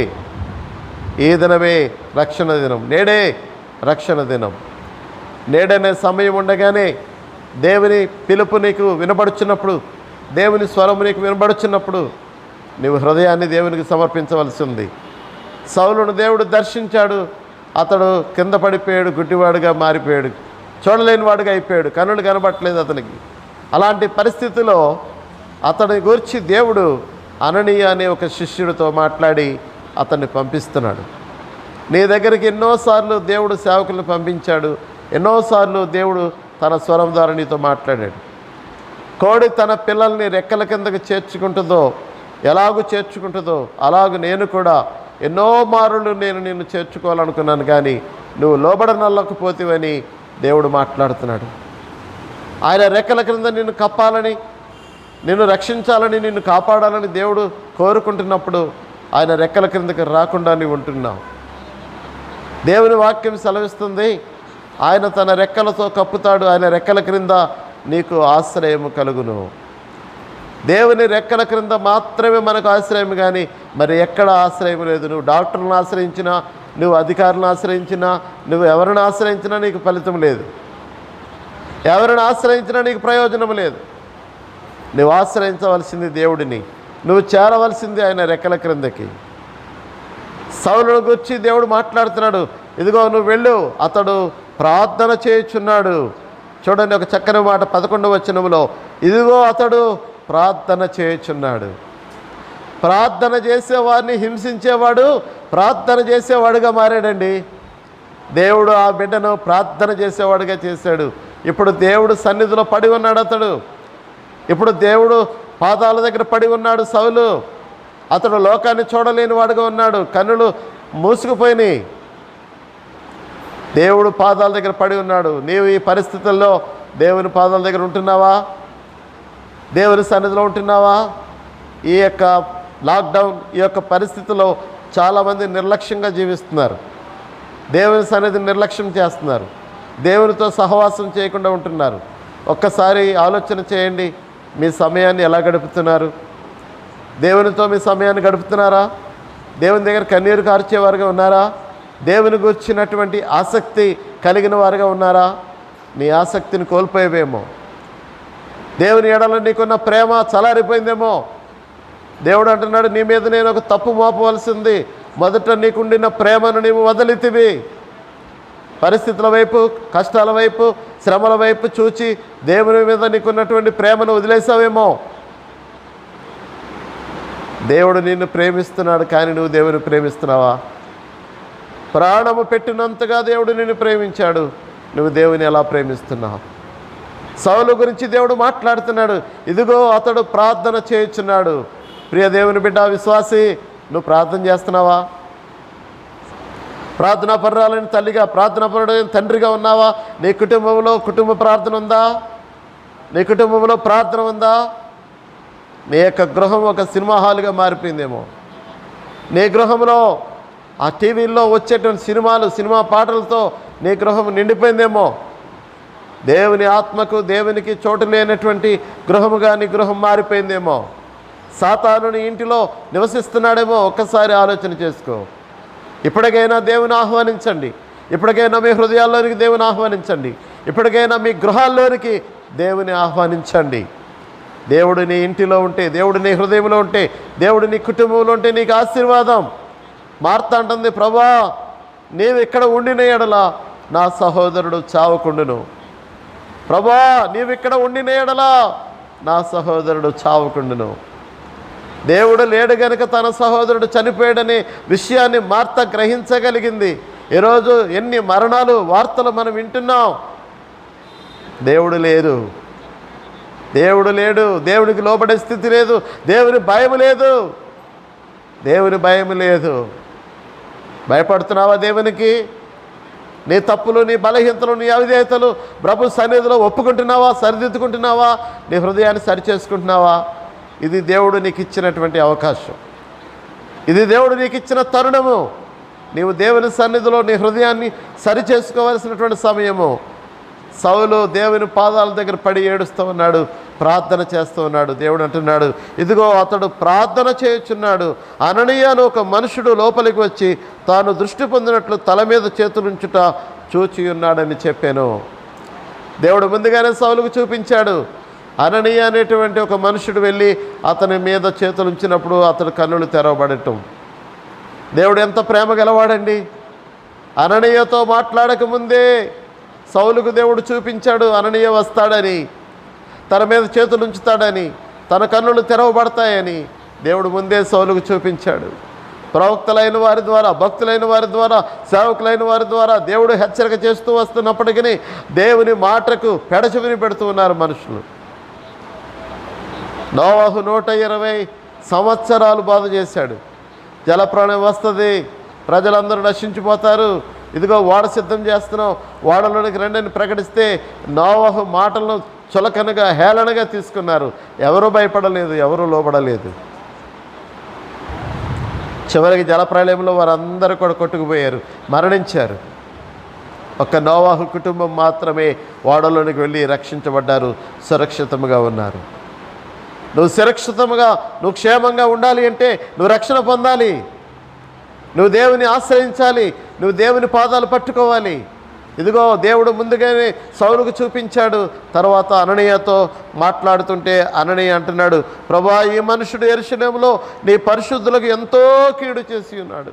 ఈ దినమే రక్షణ దినం, నేడే రక్షణ దినం. నేడనే సమయం ఉండగానే దేవుని పిలుపు నీకు వినబడుచున్నప్పుడు, దేవుని స్వరం నీకు వినబడుచున్నప్పుడు నీవు హృదయాన్ని దేవునికి సమర్పించవలసి ఉంది. సౌలును దేవుడు దర్శించాడు. అతడు కింద పడిపోయాడు, గుడ్డివాడుగా మారిపోయాడు, చూడలేని వాడుగా అయిపోయాడు, కన్నులు కనబట్టలేదు అతనికి. అలాంటి పరిస్థితిలో అతని గురించి దేవుడు అననీయ అనే ఒక శిష్యుడితో మాట్లాడి అతన్ని పంపిస్తున్నాడు. నీ దగ్గరికి ఎన్నోసార్లు దేవుడు సేవకులను పంపించాడు, ఎన్నోసార్లు దేవుడు తన స్వరం ద్వారా నీతో మాట్లాడాడు. కోడి తన పిల్లల్ని రెక్కల కిందకు చేర్చుకుంటుందో, ఎలాగూ చేర్చుకుంటుందో అలాగూ నేను కూడా ఎన్నో మారులు నేను నిన్ను చేర్చుకోవాలనుకున్నాను, కానీ నువ్వు లోబడనల్లకపోతేవని దేవుడు మాట్లాడుతున్నాడు. ఆయన రెక్కల క్రింద నిన్ను కప్పాలని, నిన్ను రక్షించాలని, నిన్ను కాపాడాలని దేవుడు కోరుకుంటున్నప్పుడు ఆయన రెక్కల క్రిందకి రాకుండా నీవు ఉంటున్నావు. దేవుని వాక్యం సెలవిస్తుంది, ఆయన తన రెక్కలతో కప్పుతాడు, ఆయన రెక్కల క్రింద నీకు ఆశ్రయము కలుగును. దేవుని రెక్కల క్రింద మాత్రమే మనకు ఆశ్రయం, కానీ మరి ఎక్కడ ఆశ్రయం లేదు. నువ్వు డాక్టర్లను ఆశ్రయించినా, నువ్వు అధికారులను ఆశ్రయించినా, నువ్వు ఎవరిని ఆశ్రయించినా నీకు ఫలితం లేదు. ఎవరిని ఆశ్రయించినా నీకు ప్రయోజనం లేదు. నువ్వు ఆశ్రయించవలసింది దేవుడిని, నువ్వు చేరవలసింది ఆయన రెక్కల క్రిందకి. సౌలును గురించి దేవుడు మాట్లాడుతున్నాడు, ఇదిగో నువ్వు వెళ్ళు, అతడు ప్రార్థన చేయుచున్నాడు. చూడండి ఒక చక్కని మాట 11వ వచనంలో, ఇదిగో అతడు ప్రార్థన చేయుచున్నాడు. ప్రార్థన చేసేవాడిని హింసించేవాడు ప్రార్థన చేసేవాడుగా మారాడండి. దేవుడు ఆ బిడ్డను ప్రార్థన చేసేవాడుగా చేశాడు. ఇప్పుడు దేవుడు సన్నిధిలో పడి ఉన్నాడు అతడు. ఇప్పుడు దేవుడు పాదాల దగ్గర పడి ఉన్నాడు సౌలు. అతడు లోకాన్ని చూడలేని వాడుగా ఉన్నాడు, కన్నులు మూసుకుపోయినాయి. దేవుడు పాదాల దగ్గర పడి ఉన్నాడు. నీవు ఈ పరిస్థితుల్లో దేవుని పాదాల దగ్గర ఉంటున్నావా? దేవుని సన్నిధిలో ఉంటున్నావా? ఈ యొక్క లాక్డౌన్, ఈ యొక్క పరిస్థితిలో చాలామంది నిర్లక్ష్యంగా జీవిస్తున్నారు. దేవుని సన్నిధిని నిర్లక్ష్యం చేస్తున్నారు. దేవునితో సహవాసం చేయకుండా ఉంటున్నారు. ఒక్కసారి ఆలోచన చేయండి, మీ సమయాన్ని ఎలా గడుపుతున్నారు? దేవునితో మీ సమయాన్ని గడుపుతున్నారా? దేవుని దగ్గర కన్నీరు కార్చేవారుగా ఉన్నారా? దేవుని గురించినటువంటి ఆసక్తి కలిగిన వారుగా ఉన్నారా? నీ ఆసక్తిని కోల్పోయేవేమో. దేవుని ఎడల నీకున్న ప్రేమ చలారిపోయిందేమో. దేవుడు అంటున్నాడు, నీ మీద నేను ఒక తప్పు మోపవలసింది, మొదట నీకుండిన ప్రేమను నీవు వదిలితివి. పరిస్థితుల వైపు, కష్టాల వైపు, శ్రమల వైపు చూచి దేవుని మీద నీకున్నటువంటి ప్రేమను వదిలేసావేమో. దేవుడు నిన్ను ప్రేమిస్తున్నాడు, కానీ నువ్వు దేవుని ప్రేమిస్తున్నావా? ప్రాణము పెట్టినంతగా దేవుడు నిన్ను ప్రేమించాడు, నువ్వు దేవుని ఎలా ప్రేమిస్తున్నావు? సౌలు గురించి దేవుడు మాట్లాడుతున్నాడు, ఇదిగో అతడు ప్రార్థన చేయుచున్నాడు. ప్రియ దేవుని బిడ్డ, విశ్వాసి, నువ్వు ప్రార్థన చేస్తున్నావా? ప్రార్థనా పరురాలని తల్లిగా, ప్రార్థనా పరుడైన తండ్రిగా ఉన్నావా? నీ కుటుంబంలో కుటుంబ ప్రార్థన ఉందా? నీ కుటుంబంలో ప్రార్థన ఉందా? నీ యొక్క గృహం ఒక సినిమా హాల్గా మారిపోయిందేమో. నీ గృహంలో ఆ టీవీల్లో వచ్చేటువంటి సినిమాలు, సినిమా పాటలతో నీ గృహం నిండిపోయిందేమో. దేవుని ఆత్మకు, దేవునికి చోటు లేనటువంటి గృహముగా నీ గృహం మారిపోయిందేమో. సాతాను నీ ఇంటిలో నివసిస్తున్నాడేమో. ఒక్కసారి ఆలోచన చేసుకో. ఇప్పటికైనా దేవుని ఆహ్వానించండి. ఇప్పటికైనా మీ హృదయాల్లోనికి దేవుని ఆహ్వానించండి. ఇప్పటికైనా మీ గృహాల్లోనికి దేవుని ఆహ్వానించండి. దేవుడు నీ ఇంటిలో ఉంటే, దేవుడు నీ హృదయంలో ఉంటే, దేవుడు నీ కుటుంబంలో ఉంటే నీకు ఆశీర్వాదం. మార్తా అంటుంది, ప్రభా నీవు ఇక్కడ ఉండిన ఎడల నా సహోదరుడు చావకుండును. ప్రభా నీవు ఇక్కడ ఉండిన ఎడల నా సహోదరుడు చావకుండును. దేవుడు లేడు గనుక తన సహోదరుడు చనిపోయాడనే విషయాన్ని మార్త గ్రహించగలిగింది. ఈరోజు ఎన్ని మరణాలు వార్తలు మనం వింటున్నాం. దేవుడు లేడు, దేవుడు లేడు, దేవునికి లోబడే స్థితి లేదు, దేవుని భయం లేదు, దేవుని భయం లేదు. భయపడుతున్నావా దేవునికి? నీ తప్పులు, నీ బలహీనతలు, నీ అవిధేయతలు ప్రభు సన్నిధిలో ఒప్పుకుంటున్నావా? సరిదిద్దుకుంటున్నావా? నీ హృదయాన్ని సరిచేసుకుంటున్నావా? ఇది దేవుడు నీకు ఇచ్చినటువంటి అవకాశం. ఇది దేవుడు నీకు ఇచ్చిన తరుణము. నీవు దేవుని సన్నిధిలో నీ హృదయాన్ని సరిచేసుకోవాల్సినటువంటి సమయము. సౌలు దేవుని పాదాల దగ్గర పడి ఏడుస్తూ ఉన్నాడు, ప్రార్థన చేస్తూ ఉన్నాడు. దేవుడు అంటున్నాడు, ఇదిగో అతడు ప్రార్థన చేయుచున్నాడు. అననీయ అను ఒక మనుషుడు లోపలికి వచ్చి తాను దృష్టి పొందినట్లు తల మీద చేతులుంచుట చూచి ఉన్నాడని చెప్పాను. దేవుడు ముందుగానే సౌలుకు చూపించాడు. అననీయ అనేటువంటి ఒక మనుషుడు వెళ్ళి అతని మీద చేతులుంచినప్పుడు అతడు కన్నులు తెరవబడటం. దేవుడు ఎంత ప్రేమ గలవాడండి. అననీయతో మాట్లాడకముందే సౌలుకు దేవుడు చూపించాడు అననీయ వస్తాడని, తన మీద చేతులు ఉంచుతాడని, తన కన్నులు తెరవబడతాయని దేవుడు ముందే సౌలుకు చూపించాడు. ప్రవక్తలైన వారి ద్వారా, భక్తులైన వారి ద్వారా, సేవకులైన వారి ద్వారా దేవుడు హెచ్చరిక చేస్తూ వస్తున్నప్పటికీ దేవుని మాటకు పెడచెవిని పెడుతూ ఉన్నారు మనుషులు. నోవహు 120 సంవత్సరాలు బాధ చేశాడు. జలప్రాణం వస్తుంది, ప్రజలందరూ నశించిపోతారు, ఇదిగో ఓడ సిద్ధం చేస్తున్నాం, ఓడలోనికి రండిని ప్రకటిస్తే నోవహు మాటలను చులకనగా, హేళనగా తీసుకున్నారు. ఎవరూ భయపడలేదు, ఎవరూ లోబడలేదు. చివరికి జలప్రళయంలో వారందరూ కూడా కొట్టుకుపోయారు, మరణించారు. ఒక్క నోవాహు కుటుంబం మాత్రమే ఓడలోనికి వెళ్ళి రక్షించబడ్డారు, సురక్షితంగా ఉన్నారు. నువ్వు సురక్షితంగా, నువ్వు క్షేమంగా ఉండాలి అంటే నువ్వు రక్షణ పొందాలి, నువ్వు దేవుని ఆశ్రయించాలి, నువ్వు దేవుని పాదాలు పట్టుకోవాలి. ఇదిగో దేవుడు ముందుగానే సౌలుకు చూపించాడు. తర్వాత అననీయతో మాట్లాడుతుంటే అననీయ అంటున్నాడు, ప్రభువా, ఈ మనుషుడు యెరూషలేములో నీ పరిశుద్ధులకు ఎంతో కీడు చేసి ఉన్నాడు.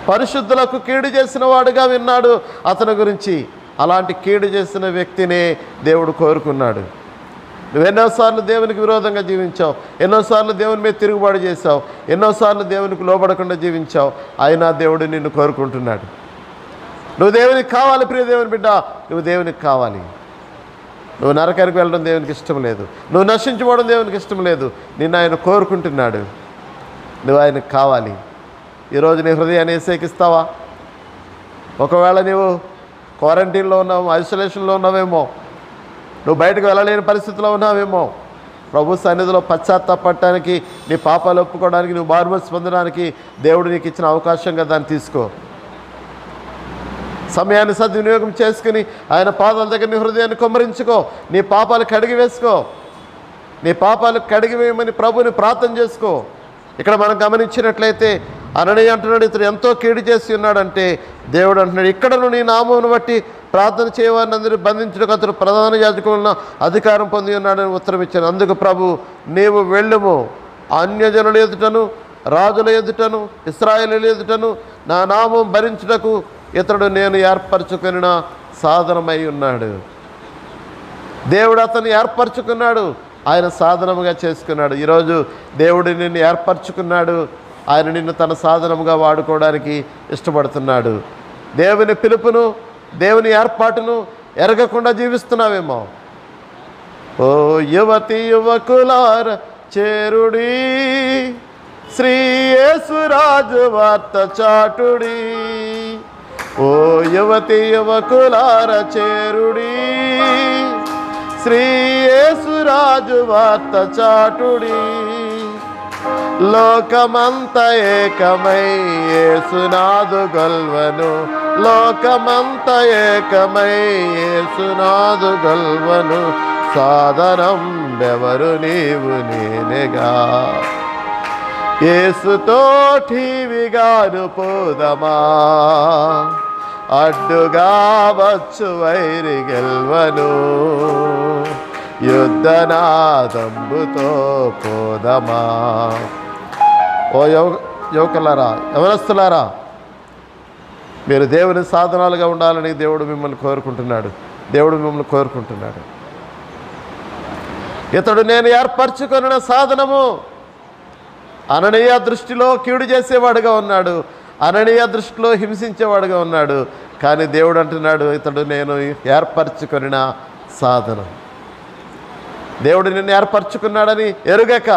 పరిశుద్ధులకు కీడు చేసిన వాడుగా విన్నాడు అతని గురించి. అలాంటి కీడు చేసిన వ్యక్తినే దేవుడు కోరుకున్నాడు. నువ్వు ఎన్నోసార్లు దేవునికి విరోధంగా జీవించావు, ఎన్నోసార్లు దేవుని మీద తిరుగుబాటు చేశావు, ఎన్నోసార్లు దేవునికి లోబడకుండా జీవించావు. అయినా దేవుడు నిన్ను కోరుకుంటున్నాడు. నువ్వు దేవునికి కావాలి, ప్రియ దేవుని బిడ్డ, నువ్వు దేవునికి కావాలి. నువ్వు నరకానికి వెళ్ళడం దేవునికి ఇష్టం లేదు, నువ్వు నశించుకోవడం దేవునికి ఇష్టం లేదు. నిన్ను ఆయన కోరుకుంటున్నాడు, నువ్వు ఆయనకు కావాలి. ఈరోజు నీ హృదయాన్ని ఏసేకిస్తావా? ఒకవేళ నీవు క్వారంటైన్లో ఉన్నావు, ఐసోలేషన్లో ఉన్నావేమో, నువ్వు బయటకు వెళ్ళలేని పరిస్థితిలో ఉన్నావేమో, ప్రభు సన్నిధిలో పశ్చాత్తాపడటానికి, నీ పాపాలు ఒప్పుకోవడానికి, నువ్వు మారుమనసు పొందడానికి దేవుడు నీకు ఇచ్చిన అవకాశంగా దాన్ని తీసుకో. సమయాన్ని సద్వినియోగం చేసుకుని ఆయన పాదాల దగ్గర నీ హృదయాన్ని కుమ్మరించుకో. నీ పాపాలు కడిగి వేసుకో, నీ పాపాలు కడిగి వేయమని ప్రభుని ప్రార్థన చేసుకో. ఇక్కడ మనం గమనించినట్లయితే అననీయ అంటున్నాడు, ఇతడు ఎంతో కీడు చేసి ఉన్నాడంటే దేవుడు అంటున్నాడు, ఇక్కడను నీ నామమును బట్టి ప్రార్థన చేయవారిని అందరూ బంధించడానికి అతడు ప్రధాన యాజకులను అధికారం పొంది ఉన్నాడని ఉత్తరం ఇచ్చాను. అందుకు ప్రభు, నీవు వెళ్ళుము, అన్యజనుల ఎదుటను రాజుల ఎదుటను ఇశ్రాయేలీయుల ఎదుటను నా నామం భరించుటకు ఇతడు నేను ఏర్పరచుకున్న సాధనమై ఉన్నాడు. దేవుడు అతన్ని ఏర్పరచుకున్నాడు, ఆయన సాధనముగా చేసుకున్నాడు. ఈరోజు దేవుడు నిన్ను ఏర్పరచుకున్నాడు, ఆయన నిన్ను తన సాధనముగా వాడుకోవడానికి ఇష్టపడుతున్నాడు. దేవుని పిలుపును, దేవుని ఏర్పాటును ఎరగకుండా జీవిస్తున్నావేమో. ఓ యువతి యువకులార చేరుడి, శ్రీ యేసురాజు వార్త చాటుడి. ఓ యువతి యువకులార చేరుడి, శ్రీ యేసురాజు వార్త చాటుడి. లోకమంత ఏకమై యేసునాదు గొల్వను, లోకమంత ఏకమై యేసునాదు గొల్వను. సాధనం బెవరు నీవు నేనేగా, యేసుతో ఠీవిగాను పోదమా. అడ్డుగా వచ్చు వైరి గెల్వను, యుద్ధనాదంబుతో పోదమా. ఓ యువకులారా, యవనస్తులారా, మీరు దేవుని సాధనాలుగా ఉండాలని దేవుడు మిమ్మల్ని కోరుకుంటున్నాడు. దేవుడు మిమ్మల్ని కోరుకుంటున్నాడు. ఇతడు నేను ఏర్పరచుకున్న సాధనము. అననీయ దృష్టిలో కీడు చేసేవాడుగా ఉన్నాడు, అననీయ దృష్టిలో హింసించేవాడుగా ఉన్నాడు. కానీ దేవుడు అంటున్నాడు, ఇతడు నేను ఏర్పరచుకున్న సాధనం. దేవుడు నిన్ను ఏర్పరచుకున్నాడని ఎరుగక,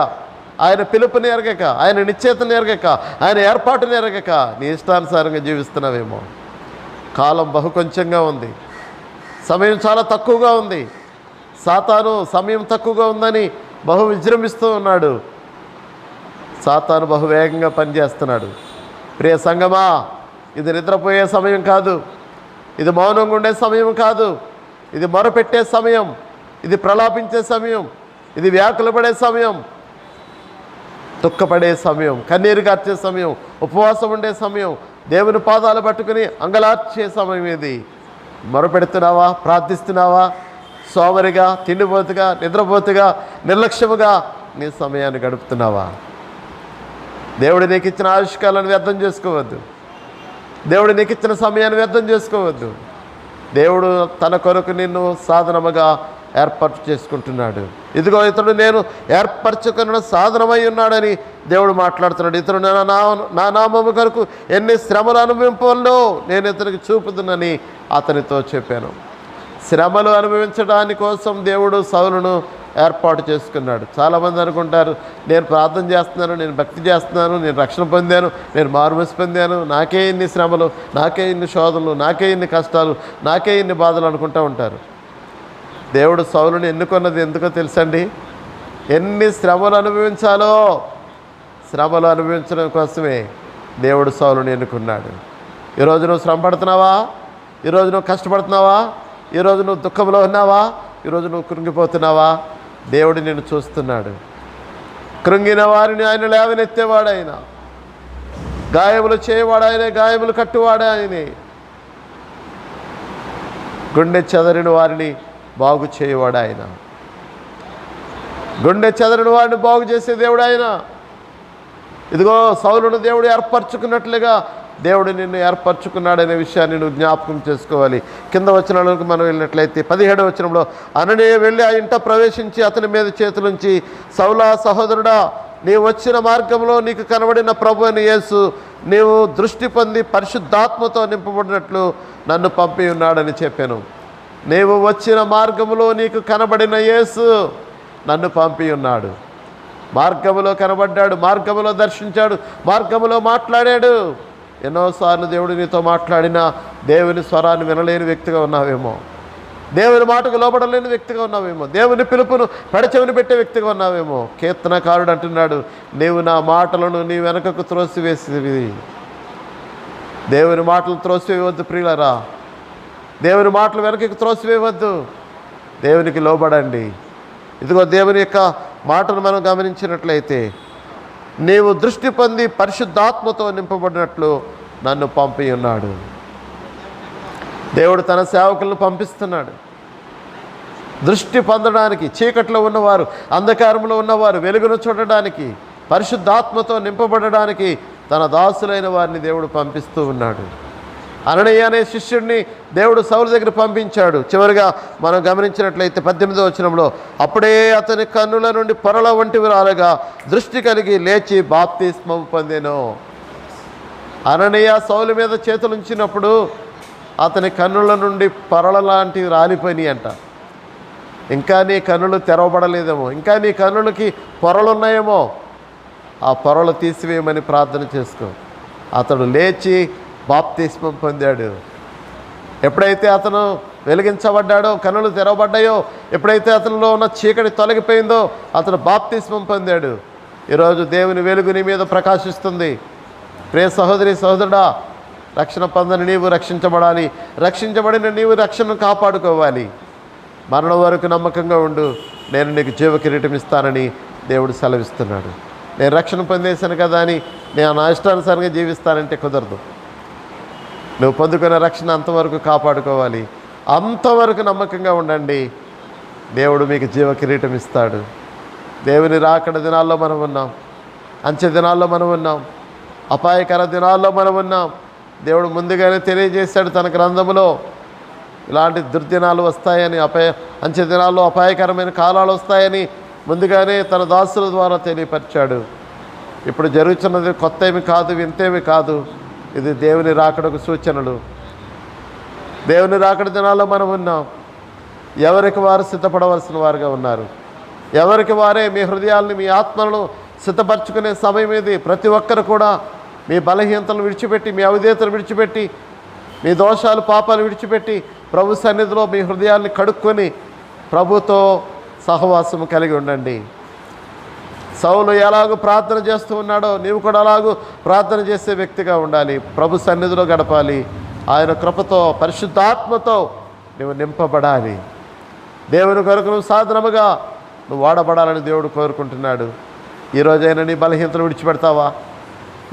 ఆయన పిలుపుని ఎరగక, ఆయన నిశ్చేతను ఎరగక, ఆయన ఏర్పాటుని ఎరగక నీ ఇష్టానుసారంగా జీవిస్తున్నావేమో. కాలం బహు కొంచెంగా ఉంది, సమయం చాలా తక్కువగా ఉంది. సాతాను సమయం తక్కువగా ఉందని బహు విజృంభిస్తూ ఉన్నాడు. సాతాను బహు వేగంగా పనిచేస్తున్నాడు. ప్రియ సంగమా, ఇది నిద్రపోయే సమయం కాదు, ఇది మౌనంగా ఉండే సమయం కాదు, ఇది మొరపెట్టే సమయం, ఇది ప్రలాపించే సమయం, ఇది వ్యాకులు పడే సమయం, దుఃఖపడే సమయం, కన్నీరు కార్చే సమయం, ఉపవాసం ఉండే సమయం, దేవుని పాదాలు పట్టుకుని అంగలార్చే సమయం. ఇది మొరపెడుతున్నావా? ప్రార్థిస్తున్నావా? సోమరిగా, తిండిపోతుగా, నిద్రపోతుగా, నిర్లక్ష్యముగా నీ సమయాన్ని గడుపుతున్నావా? దేవుడు నీకు ఇచ్చిన ఆయుష్కాలను వ్యర్థం చేసుకోవద్దు, దేవుడు నీకు ఇచ్చిన సమయాన్ని వ్యర్థం చేసుకోవద్దు. దేవుడు తన కొరకు నిన్ను సాధనముగా ఏర్పాటు చేసుకుంటున్నాడు. ఇదిగో ఇతడు నేను ఏర్పరచుకున్న సాధనమై ఉన్నాడని దేవుడు మాట్లాడుతున్నాడు. ఇతడు నా నామము కొరకు ఎన్ని శ్రమలు అనుభవింపవల్లో నేను ఇతనికి చూపుదునని అతనితో చెప్పాను. శ్రమలు అనుభవించడాని కోసం దేవుడు సౌలును ఏర్పాటు చేసుకున్నాడు. చాలామంది అనుకుంటారు, నేను ప్రార్థన చేస్తున్నాను, నేను భక్తి చేస్తున్నాను, నేను రక్షణ పొందాను, నేను మారుమనసు పొందాను, నాకే ఇన్ని శ్రమలు, నాకే ఇన్ని శోధనలు, నాకే ఇన్ని కష్టాలు, నాకే ఇన్ని బాధలు అనుకుంటూ ఉంటారు. దేవుడు సౌలుని ఎన్నుకున్నది ఎందుకో తెలుసండి? ఎన్ని శ్రమలు అనుభవించాలో శ్రమలు అనుభవించడం కోసమే దేవుడు సౌలుని ఎన్నుకున్నాడు. ఈరోజు నువ్వు శ్రమ పడుతున్నావా? ఈరోజు నువ్వు కష్టపడుతున్నావా? ఈరోజు నువ్వు దుఃఖంలో ఉన్నావా? ఈరోజు నువ్వు కృంగిపోతున్నావా? దేవుడు నిన్ను చూస్తున్నాడు. కృంగిన వారిని ఆయన లేవనెత్తేవాడు, ఆయన గాయములు చేయవాడు ఆయనే, గాయములు కట్టువాడు ఆయనే, గుండె చెదరిన వారిని బాగు చేయవాడు ఆయన, గుండె చెదరిన వారిని బాగు చేసే దేవుడు ఆయన. ఇదిగో సౌలును దేవుడు ఏర్పరచుకున్నట్లుగా దేవుడు నిన్ను ఏర్పరచుకున్నాడనే విషయాన్ని నువ్వు జ్ఞాపకం చేసుకోవాలి. కింద వచనాలకు మనం వెళ్ళినట్లయితే 17వ వచనంలో, అననీయ వెళ్ళి ఆ ఇంట ప్రవేశించి అతని మీద చేతులుంచి, సౌలా సహోదరుడా, నీవు వచ్చిన మార్గంలో నీకు కనబడిన ప్రభు అని యేసు నీవు దృష్టి పొంది పరిశుద్ధాత్మతో నింపబడినట్లు నన్ను పంపి ఉన్నాడని చెప్పాను. నీవు వచ్చిన మార్గంలో నీకు కనబడిన యేసు నన్ను పంపి ఉన్నాడు. మార్గములో కనబడ్డాడు, మార్గములో దర్శించాడు, మార్గములో మాట్లాడాడు. ఎన్నోసార్లు దేవుడు నీతో మాట్లాడినా దేవుని స్వరాన్ని వినలేని వ్యక్తిగా ఉన్నావేమో, దేవుని మాటకు లోబడలేని వ్యక్తిగా ఉన్నావేమో, దేవుని పిలుపును పెడచెవిని పెట్టే వ్యక్తిగా ఉన్నావేమో. కీర్తనకారుడు అంటున్నాడు, నీవు నా మాటలను నీ వెనకకు త్రోసివేసేవి. దేవుని మాటలు త్రోసివేయవద్దు ప్రియులరా, దేవుని మాటలు వెనకకు త్రోసివేయవద్దు, దేవునికి లోబడండి. ఇదిగో దేవుని యొక్క మాటను మనం గమనించినట్లయితే, నీవు దృష్టి పొంది పరిశుద్ధాత్మతో నింపబడినట్లు నన్ను పంపి ఉన్నాడు. దేవుడు తన సేవకులను పంపిస్తున్నాడు దృష్టి పొందడానికి, చీకట్లో ఉన్నవారు, అంధకారంలో ఉన్నవారు వెలుగును చూడడానికి, పరిశుద్ధాత్మతో నింపబడడానికి తన దాసులైన వారిని దేవుడు పంపిస్తూ ఉన్నాడు. అననీయ అనే శిష్యుడిని దేవుడు సౌలు దగ్గర పంపించాడు. చివరిగా మనం గమనించినట్లయితే 18వ వచనంలో, అప్పుడే అతని కన్నుల నుండి పొరల వంటివి రాలగా దృష్టి కలిగి లేచి బాప్తిస్మం పొందెను. అననీయ సౌలు మీద చేతులుంచినప్పుడు అతని కన్నుల నుండి పొరల లాంటివి రాలిపోయినాయి అంట. ఇంకా నీ కన్నులు తెరవబడలేదేమో, ఇంకా నీ కన్నులకి పొరలు ఉన్నాయేమో, ఆ పొరలు తీసివేయమని ప్రార్థన చేసుకో. అతడు లేచి బాప్తిస్మం పొందాడు. ఎప్పుడైతే అతను వెలిగించబడ్డాడో, కన్నులు తెరవబడ్డాయో, ఎప్పుడైతే అతనిలో ఉన్న చీకటి తొలగిపోయిందో అతను బాప్తిస్మం పొందాడు. ఈరోజు దేవుని వెలుగు నీ మీద ప్రకాశిస్తుంది. ప్రియ సహోదరి సహోదరుడా, రక్షణ పొందని నీవు రక్షించబడాలి, రక్షించబడిన నీవు రక్షణను కాపాడుకోవాలి. మరణం వరకు నమ్మకంగా ఉండు, నేను నీకు జీవ కిరీటం ఇస్తానని దేవుడు సెలవిస్తున్నాడు. నేను రక్షణ పొందేశాను కదా అని నేను నా ఇష్టానుసారంగా జీవిస్తానంటే కుదరదు. నువ్వు పొందుకున్న రక్షణ అంతవరకు కాపాడుకోవాలి. అంతవరకు నమ్మకంగా ఉండండి, దేవుడు మీకు జీవ కిరీటం ఇస్తాడు. దేవుని రాకడ దినాల్లో మనం ఉన్నాం, అంచె దినాల్లో మనం ఉన్నాం, అపాయకర దినాల్లో మనం ఉన్నాం. దేవుడు ముందుగానే తెలియజేశాడు తన గ్రంథములో, ఇలాంటి దుర్దినాలు వస్తాయని, అంచె దినాల్లో అపాయకరమైన కాలాలు వస్తాయని ముందుగానే తన దాసుల ద్వారా తెలియపరిచాడు. ఇప్పుడు జరుగుతున్నది కొత్త ఏమి కాదు, వింతేమి కాదు, ఇది దేవుని రాకడకు సూచనలు. దేవుని రాకడ దినాల్లో మనం ఉన్నాం. ఎవరికి వారు సిద్ధపడవలసిన వారుగా ఉన్నారు. ఎవరికి వారే మీ హృదయాల్ని, మీ ఆత్మలను సిద్ధపరచుకునే సమయం ఇది. ప్రతి ఒక్కరు కూడా మీ బలహీనతలను విడిచిపెట్టి, మీ అవిధేయతలు విడిచిపెట్టి, మీ దోషాలు పాపాలు విడిచిపెట్టి ప్రభు సన్నిధిలో మీ హృదయాల్ని కడుక్కొని ప్రభుతో సహవాసం కలిగి ఉండండి. సౌలు ఎలాగో ప్రార్థన చేస్తూ ఉన్నాడో నీవు కూడా అలాగూ ప్రార్థన చేసే వ్యక్తిగా ఉండాలి. ప్రభు సన్నిధిలో గడపాలి. ఆయన కృపతో, పరిశుద్ధాత్మతో నువ్వు నింపబడాలి. దేవుని కొరకు నువ్వు సాధనముగా నువ్వు వాడబడాలని దేవుడు కోరుకుంటున్నాడు. ఈరోజైనా నీ బలహీనతలు విడిచిపెడతావా?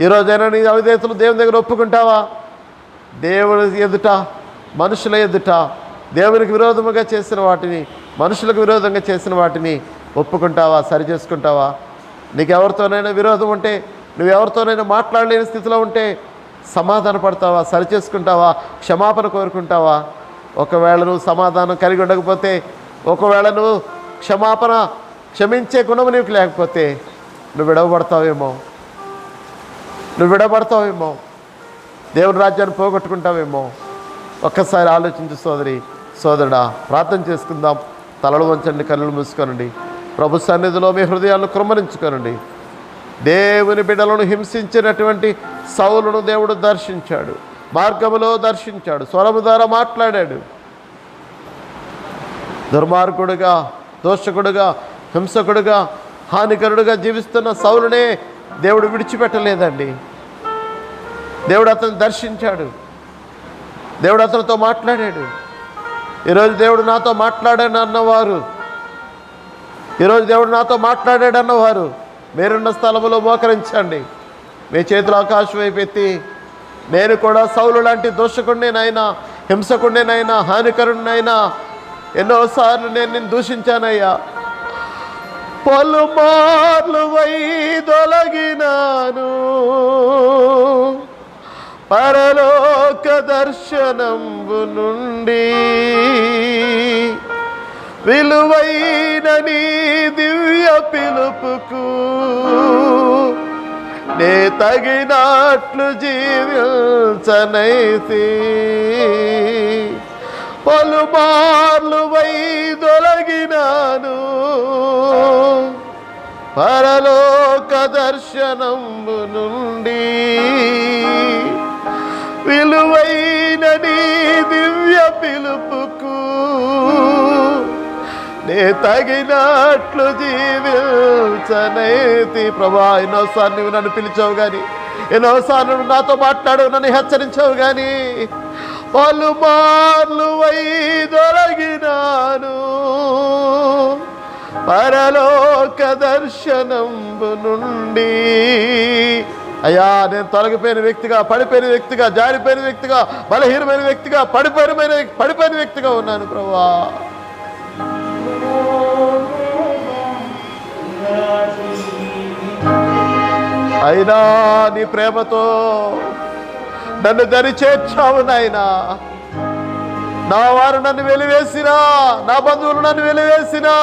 ఈరోజైనా నీ అవిధేయతలు దేవుని దగ్గర ఒప్పుకుంటావా? దేవుని ఎదుట, మనుషుల ఎదుట దేవునికి విరోధముగా చేసిన వాటిని, మనుషులకు విరోధంగా చేసిన వాటిని ఒప్పుకుంటావా? సరి చేసుకుంటావా? నీకు ఎవరితోనైనా విరోధం ఉంటే, నువ్వు ఎవరితోనైనా మాట్లాడలేని స్థితిలో ఉంటే సమాధాన పడతావా? సరి చేసుకుంటావా? క్షమాపణ కోరుకుంటావా? ఒకవేళ నువ్వు సమాధానం కలిగి ఉండకపోతే, ఒకవేళ నువ్వు క్షమించే గుణం నీకు లేకపోతే నువ్వు విడవబడతావేమో, దేవుని రాజ్యాన్ని పోగొట్టుకుంటావేమో. ఒక్కసారి ఆలోచించు సోదరి సోదరుడా. ప్రార్థన చేసుకుందాం. తలలు వంచండి, కన్నులు మూసుకోనండి. ప్రభు సన్నిధిలో మీ హృదయాలను కృమ్మరించుకోనండి. దేవుని బిడ్డలను హింసించినటువంటి సౌలును దేవుడు దర్శించాడు, మార్గములో దర్శించాడు, స్వరము ద్వారా మాట్లాడాడు. దుర్మార్గుడుగా, దోషకుడుగా, హింసకుడుగా, హానికరుడుగా జీవిస్తున్న సౌలునే దేవుడు విడిచిపెట్టలేదండి. దేవుడు అతను దర్శించాడు. దేవుడు అతనితో మాట్లాడాడు. ఈరోజు దేవుడు నాతో మాట్లాడాడు అన్నవారు, ఈరోజు దేవుడు నాతో మాట్లాడాడు అన్నవారు మీరున్న స్థలంలో మోకరించండి. మీ చేతులు ఆకాశం వైపు ఎత్తి, నేను కూడా సౌలు లాంటి దోషకుడినైనా, హింసకుడినైనా, హానికరుడినైనా ఎన్నోసార్లు నేను నిన్ను దూషించానయ్యా. పలుమార్లు వైదొలగినాను పరలోక దర్శనంబు నుండి, విలువైన నీ దివ్య పిలుపుకు నే తగినట్లు జీవించనైతి. పలుమార్లు వైదొలగినాను పరలోక దర్శనంబు నుండి, విలువైన నీ దివ్య పిలుపుకు నే తగినట్లు జీవించనైతి. ప్రభా, ఎన్నోసార్లు నువ్వు నన్ను పిలిచావు కానీ, ఎన్నోసార్లు నువ్వు నాతో మాట్లాడు, నన్ను హెచ్చరించావు కానీ, పలుమార్లు వైదొలగినాను పరలోక దర్శనంబు నుండి. అయ్యా, నేను తొలగిపోయిన వ్యక్తిగా, పడిపోయిన వ్యక్తిగా, జారిపోయిన వ్యక్తిగా, బలహీనమైన వ్యక్తిగా, పడిపోయిన వ్యక్తిగా ఉన్నాను ప్రభువా. అయినా నీ ప్రేమతో నన్ను దరి చేర్చావు నాయనా. నా వారు నన్ను వెలివేసినా, నా బంధువులు నన్ను వెలివేసినా,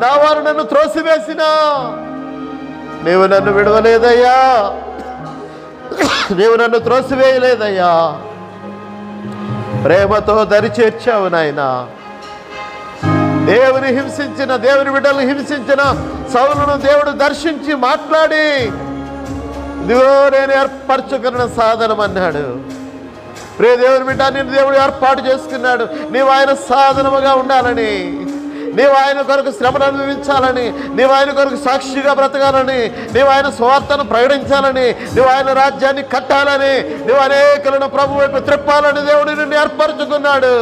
నా వారు నన్ను త్రోసివేసినా నీవు నన్ను విడవలేదయ్యా, నీవు నన్ను త్రోసివేయలేదయ్యా. ప్రేమతో దరి చేర్చావు నాయనా. దేవుని హింసించిన, దేవుని బిడ్డలను హింసించిన సౌలును దేవుడు దర్శించి మాట్లాడి, ఇదిగో నేను ఏర్పరచుకున్న సాధనం అన్నాడు. ప్రియ దేవుని బిడ్డ, నేను దేవుడు ఏర్పాటు చేసుకున్నాడు. నీవు ఆయన సాధనముగా ఉండాలని, నీవు ఆయన కొరకు శ్రమను అనుభవించాలని, నీవు ఆయన కొరకు సాక్షిగా బ్రతకాలని, నీవు ఆయన స్వార్థను ప్రకటించాలని, నీవు ఆయన రాజ్యాన్ని కట్టాలని, నీవు అనేకులను ప్రభు వైపు త్రిప్పాలని దేవుడు నిన్ను ఏర్పరచుకున్నాడు.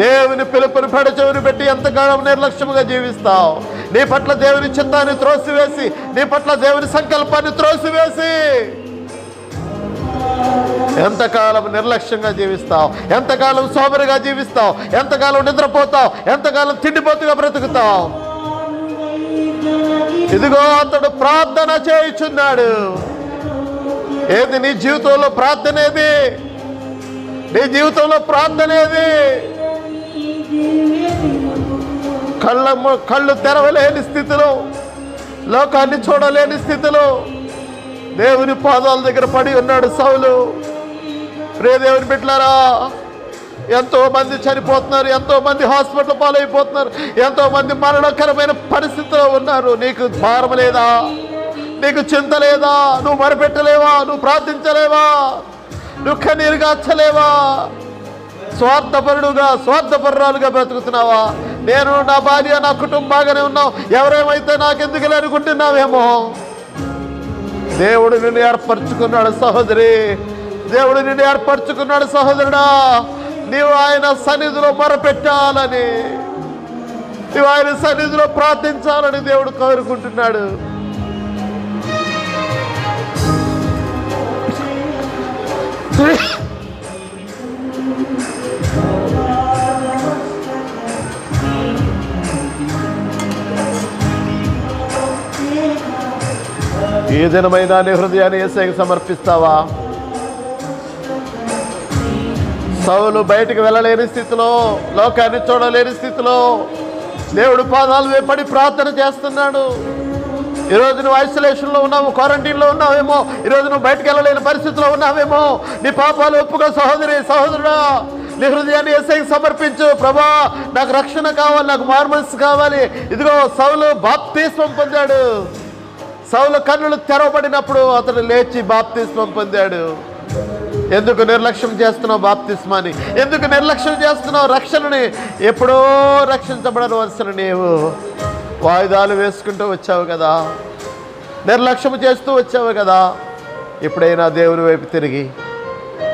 దేవుని పిలుపుని పెడచెవిని పెట్టి ఎంతకాలం నిర్లక్ష్యముగా జీవిస్తావు? నీ పట్ల దేవుని చిత్తాన్ని త్రోసివేసి, నీ పట్ల దేవుని సంకల్పాన్ని త్రోసివేసి ఎంతకాలం నిర్లక్ష్యంగా జీవిస్తావు? ఎంతకాలం సోమరిగా జీవిస్తావు? ఎంతకాలం నిద్రపోతావు? ఎంతకాలం తిండిపోతుగా బ్రతుకుతావు? ఇదిగో అతడు ప్రార్థన చేయుచున్నాడు. ఏది నీ జీవితంలో ప్రార్థన? ఏది నీ జీవితంలో ప్రార్థన? ఏది? కళ్ళు తెరవలేని స్థితిలో, లోకాన్ని చూడలేని స్థితిలో దేవుని పాదాల దగ్గర పడి ఉన్నాడు సౌలు. ప్రియ దేవుని బిడ్డలారా, ఎంతో మంది చనిపోతున్నారు, ఎంతో మంది హాస్పిటల్ పాలైపోతున్నారు, ఎంతో మంది మరణకరమైన పరిస్థితిలో ఉన్నారు. నీకు భారం లేదా? నీకు చింత లేదా? నువ్వు మొరపెట్టలేవా? నువ్వు ప్రార్థించలేవా? నువ్వు కన్నీరు గార్చలేవా? స్వార్థపరురాలుగా బ్రతుకుతున్నావా? నేను, నా భార్య, నా కుటుంబం బాగానే ఉన్నావు, ఎవరేమైతే నాకెందుకు అనుకుంటున్నావేమో. దేవుడు నిన్ను ఏర్పరచుకున్నాడు సహోదరి, దేవుడు నిన్ను ఏర్పరచుకున్నాడు సహోదరుడా. నీవు ఆయన సన్నిధిలో మొరపెట్టాలని, నీవు ఆయన సన్నిధిలో ప్రార్థించాలని దేవుడు కోరుకుంటున్నాడు. ఈ దినమైన నీ హృదయాన్ని యేసుకి సమర్పిస్తావా? సౌలు బయటికి వెళ్ళలేని స్థితిలో, లోకాన్ని చూడలేని స్థితిలో దేవుడు పాదాలు వేపడి ప్రార్థన చేస్తున్నాడు. ఈరోజు నువ్వు ఐసోలేషన్లో ఉన్నావు, క్వారంటైన్లో ఉన్నావేమో, ఈరోజు నువ్వు బయటకు వెళ్ళలేని పరిస్థితిలో ఉన్నావేమో. నీ పాపాలు ఒప్పుకో సహోదరి, సహోదరుడా. నీ హృదయాన్ని యేసుకి సమర్పించు. ప్రభా, నాకు రక్షణ కావాలి, నాకు మార్మల్స్ కావాలి. ఇదిగో సౌలు బాప్తిస్మం పొందాడు. సౌలు కన్నులు తెరవబడినప్పుడు అతడు లేచి బాప్తిస్మం పొందాడు. ఎందుకు నిర్లక్ష్యం చేస్తున్నావు బాప్తిస్మాని? ఎందుకు నిర్లక్ష్యం చేస్తున్నావు రక్షణని? ఎప్పుడో రక్షించబడవలసిన నీవు వాయిదాలు వేసుకుంటూ వచ్చావు కదా, నిర్లక్ష్యం చేస్తూ వచ్చావు కదా. ఎప్పుడైనా దేవుని వైపు తిరిగి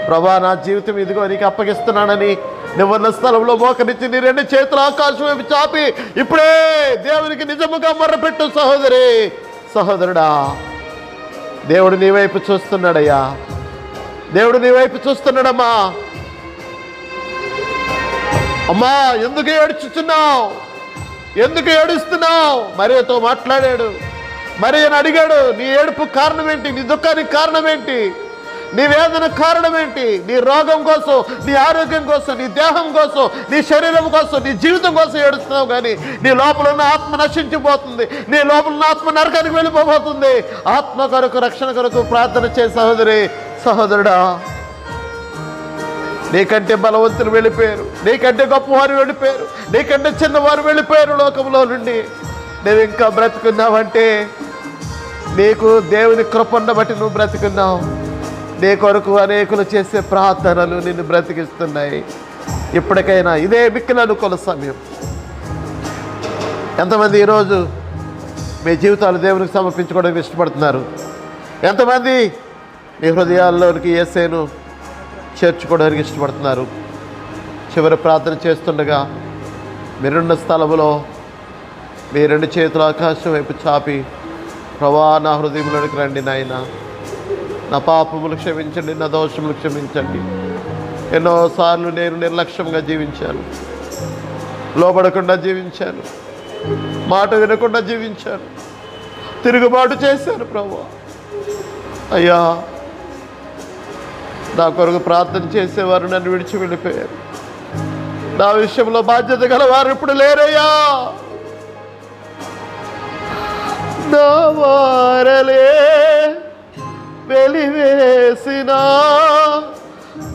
ప్రభా నా జీవితం ఇదిగో నీకు అప్పగిస్తున్నానని నివన్న స్థలంలో మోకరించి నీ రెండు చేతుల ఆకాశం వైపు చాపి ఇప్పుడే దేవునికి నిజముగా మొర్రపెట్టు సహోదరి సహోదరుడా. దేవుడు నీ వైపు చూస్తున్నాడయ్యా, దేవుడు నీ వైపు చూస్తున్నాడమ్మా. అమ్మా ఎందుకు ఏడుచుచున్నావు, ఎందుకు ఏడుస్తున్నావు? మరియతో మాట్లాడాడు, మరియను అడిగాడు, నీ ఏడుపు కారణం ఏంటి, నీ దుఃఖానికి కారణం ఏంటి, నీ వేదన కారణం ఏంటి? నీ రోగం కోసం, నీ ఆరోగ్యం కోసం, నీ దేహం కోసం, నీ శరీరం కోసం, నీ జీవితం కోసం ఏడుస్తున్నావు. కానీ నీ లోపల ఉన్న ఆత్మ నశించిపోతుంది, నీ లోపల ఉన్న ఆత్మ నరకానికి వెళ్ళిపోబోతుంది. ఆత్మ కొరకు, రక్షణ కొరకు ప్రార్థన చేసే సహోదరి సహోదరుడా, నీకంటే బలవంతులు వెళ్ళిపోయారు, నీకంటే గొప్పవారు వెళ్ళిపోయారు, నీకంటే చిన్నవారు వెళ్ళిపోయారు లోకంలో నుండి. నువ్వు ఇంకా బ్రతుకున్నావంటే నీకు దేవుని కృపను బట్టి నువ్వు బ్రతుకున్నావు. నీ కొరకు అనేకులు చేసే ప్రార్థనలు నిన్ను బ్రతికిస్తున్నాయి. ఇప్పటికైనా ఇదే మిక్కిలి అనుకూల సమయం. ఎంతమంది ఈరోజు మీ జీవితాలు దేవునికి సమర్పించుకోవడానికి ఇష్టపడుతున్నారు? ఎంతమంది మీ హృదయాల్లోనికి యేసేను చేర్చుకోవడానికి ఇష్టపడుతున్నారు? చివరి ప్రార్థన చేస్తుండగా మీరున్న స్థలంలో మీ రెండు చేతుల ఆకాశం వైపు చాపి, ప్రభా నా హృదయంలోనికి రండి నాయన, నా పాపములు క్షమించండి, నా దోషములు క్షమించండి. ఎన్నోసార్లు నేను నిర్లక్ష్యంగా జీవించాను, లోబడకుండా జీవించాను, మాట వినకుండా జీవించాను, తిరుగుబాటు చేశాను ప్రభు. అయ్యా నా కొరకు ప్రార్థన చేసేవారు నన్ను విడిచి వెళ్ళిపోయారు. నా విషయంలో బాధ్యత గలవారు ఇప్పుడు లేరయ్యా. నా వారలే వెలివేసిన